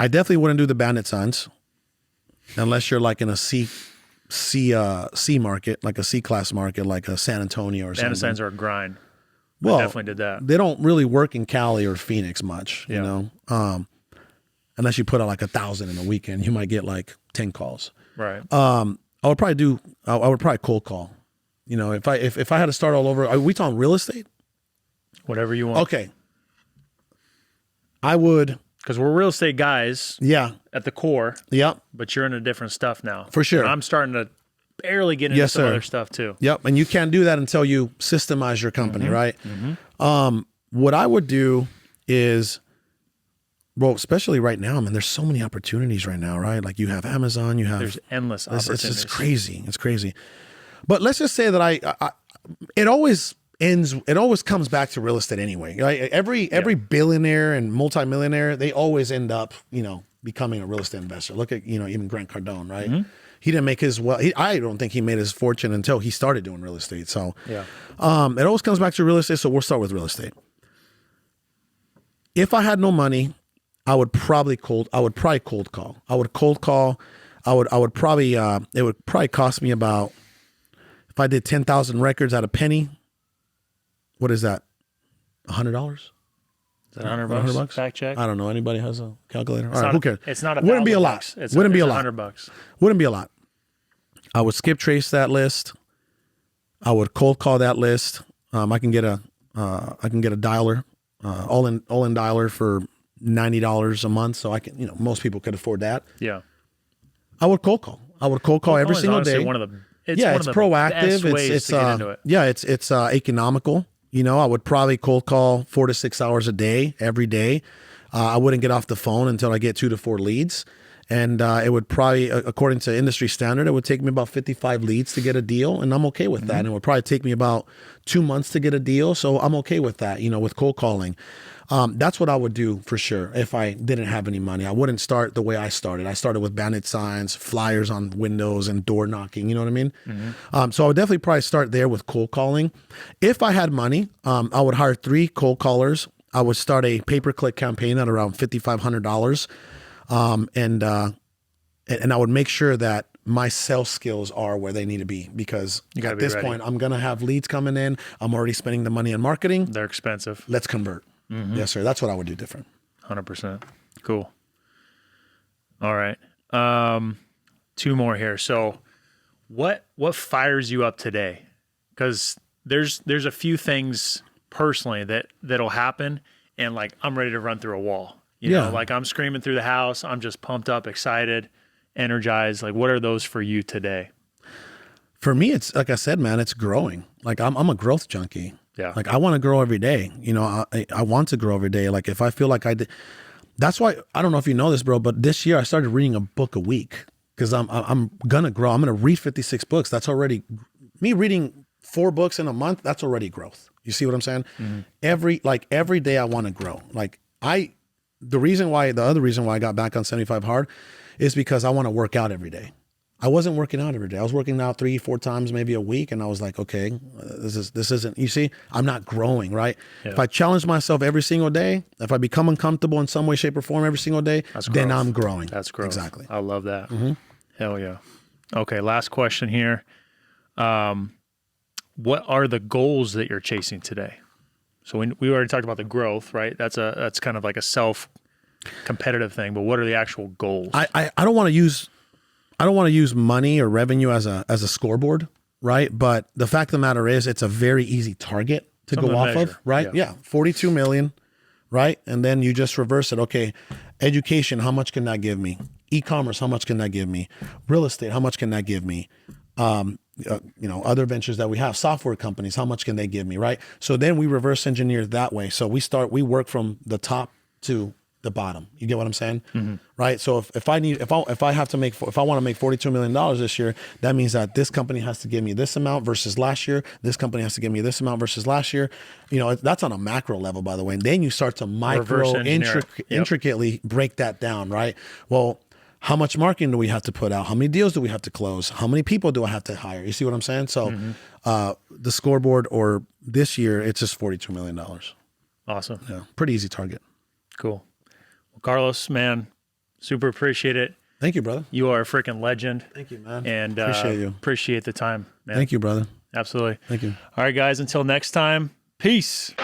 definitely wouldn't do the bandit signs unless you're like in a C market, like a C-class market, like a San Antonio or something. Bandit signs are a grind. Well, I definitely did that. They don't really work in Cali or Phoenix much, you know. Unless you put out like 1,000 in a weekend, you might get like 10 calls. Right. I would probably cold call. If I had to start all over, are we talking real estate? Whatever you want. Okay. I would. Because we're real estate guys. Yeah. At the core. Yep. But you're into different stuff now. For sure. And I'm starting to barely get into some other stuff too. Yep. And you can't do that until you systemize your company, right? What I would do is, well, especially right now, man, there's so many opportunities right now, right? Like you have Amazon, there's endless opportunities. It's crazy. It's crazy. But let's just say that it always comes back to real estate anyway. Right? Every billionaire and multimillionaire, they always end up, becoming a real estate investor. Look at, even Grant Cardone, right? He didn't make I don't think he made his fortune until he started doing real estate. So it always comes back to real estate. So we'll start with real estate. If I had no money, I would probably cold call. I would cold call. I would probably, it would probably cost me about, if I did 10,000 records at a penny, what is that? $100? Is that $100? Fact check. I don't know. Anybody has a calculator? All right, who cares? It's not Wouldn't be a lot. Wouldn't be a lot. $100. Wouldn't be a lot. I would skip trace that list. I would cold call that list. I can get a dialer, all in dialer for $90 a month. So I can, most people could afford that. Yeah. I would cold call. Every single day. It's proactive. It's to get into it. Yeah, it's economical. I would probably cold call 4 to 6 hours a day, every day. I wouldn't get off the phone until I get 2 to 4 leads. And it would probably, according to industry standard, it would take me about 55 leads to get a deal. And I'm okay with that. And it would probably take me about 2 months to get a deal. So I'm okay with that, with cold calling. That's what I would do for sure if I didn't have any money. I wouldn't start the way I started. I started with bandit signs, flyers on windows, and door knocking. You know what I mean? So I would definitely probably start there with cold calling. If I had money, I would hire 3 cold callers. I would start a pay-per-click campaign at around $5,500. And I would make sure that my sales skills are where they need to be, because at this point, I'm going to have leads coming in. I'm already spending the money on marketing. They're expensive. Let's convert. Yes, sir. That's what I would do different. 100%. Cool. All right. 2 more here. So what fires you up today? Because there's a few things personally that'll happen, and like I'm ready to run through a wall. You know, like I'm screaming through the house. I'm just pumped up, excited, energized. Like, what are those for you today? For me, it's like I said, man, it's growing. Like I'm a growth junkie. Yeah. Like I want to grow every day. I want to grow every day. Like if I feel like I did, that's why, I don't know if you know this, bro, but this year I started reading a book a week, because I'm going to grow. I'm going to read 56 books. That's already, me reading 4 books in a month, that's already growth. You see what I'm saying? Every day I want to grow. Like the other reason why I got back on 75 Hard is because I want to work out every day. I wasn't working out every day. I was working out 3-4 times, maybe a week. And I was like, okay, this isn't, you see, I'm not growing, right? Yeah. If I challenge myself every single day, if I become uncomfortable in some way, shape, or form every single day, then I'm growing. That's growth. Exactly. I love that. Hell yeah. Okay, last question here. What are the goals that you're chasing today? So we already talked about the growth, right? That's kind of like a self-competitive thing, but what are the actual goals? I don't want to use money or revenue as a scoreboard, right? But the fact of the matter is, it's a very easy target to go off of, right? Yeah, 42 million, right? And then you just reverse it. Okay, education, how much can that give me? E-commerce, how much can that give me? Real estate, how much can that give me? Other ventures that we have, software companies, how much can they give me, right? So then we reverse engineer that way. So we work from the top to the bottom. You get what I'm saying? Mm-hmm. Right? So if I want to make $42 million this year, that means that this company has to give me this amount versus last year. This company has to give me this amount versus last year. That's on a macro level, by the way. And then you start to intricately break that down, right? Well, how much marketing do we have to put out? How many deals do we have to close? How many people do I have to hire? You see what I'm saying? So the scoreboard, or this year, it's just $42 million. Awesome. Yeah, pretty easy target. Cool. Well, Carlos, man, super appreciate it. Thank you, brother. You are a freaking legend. Thank you, man. And appreciate you. Appreciate the time, man. Thank you, brother. Absolutely. Thank you. All right, guys, until next time, peace.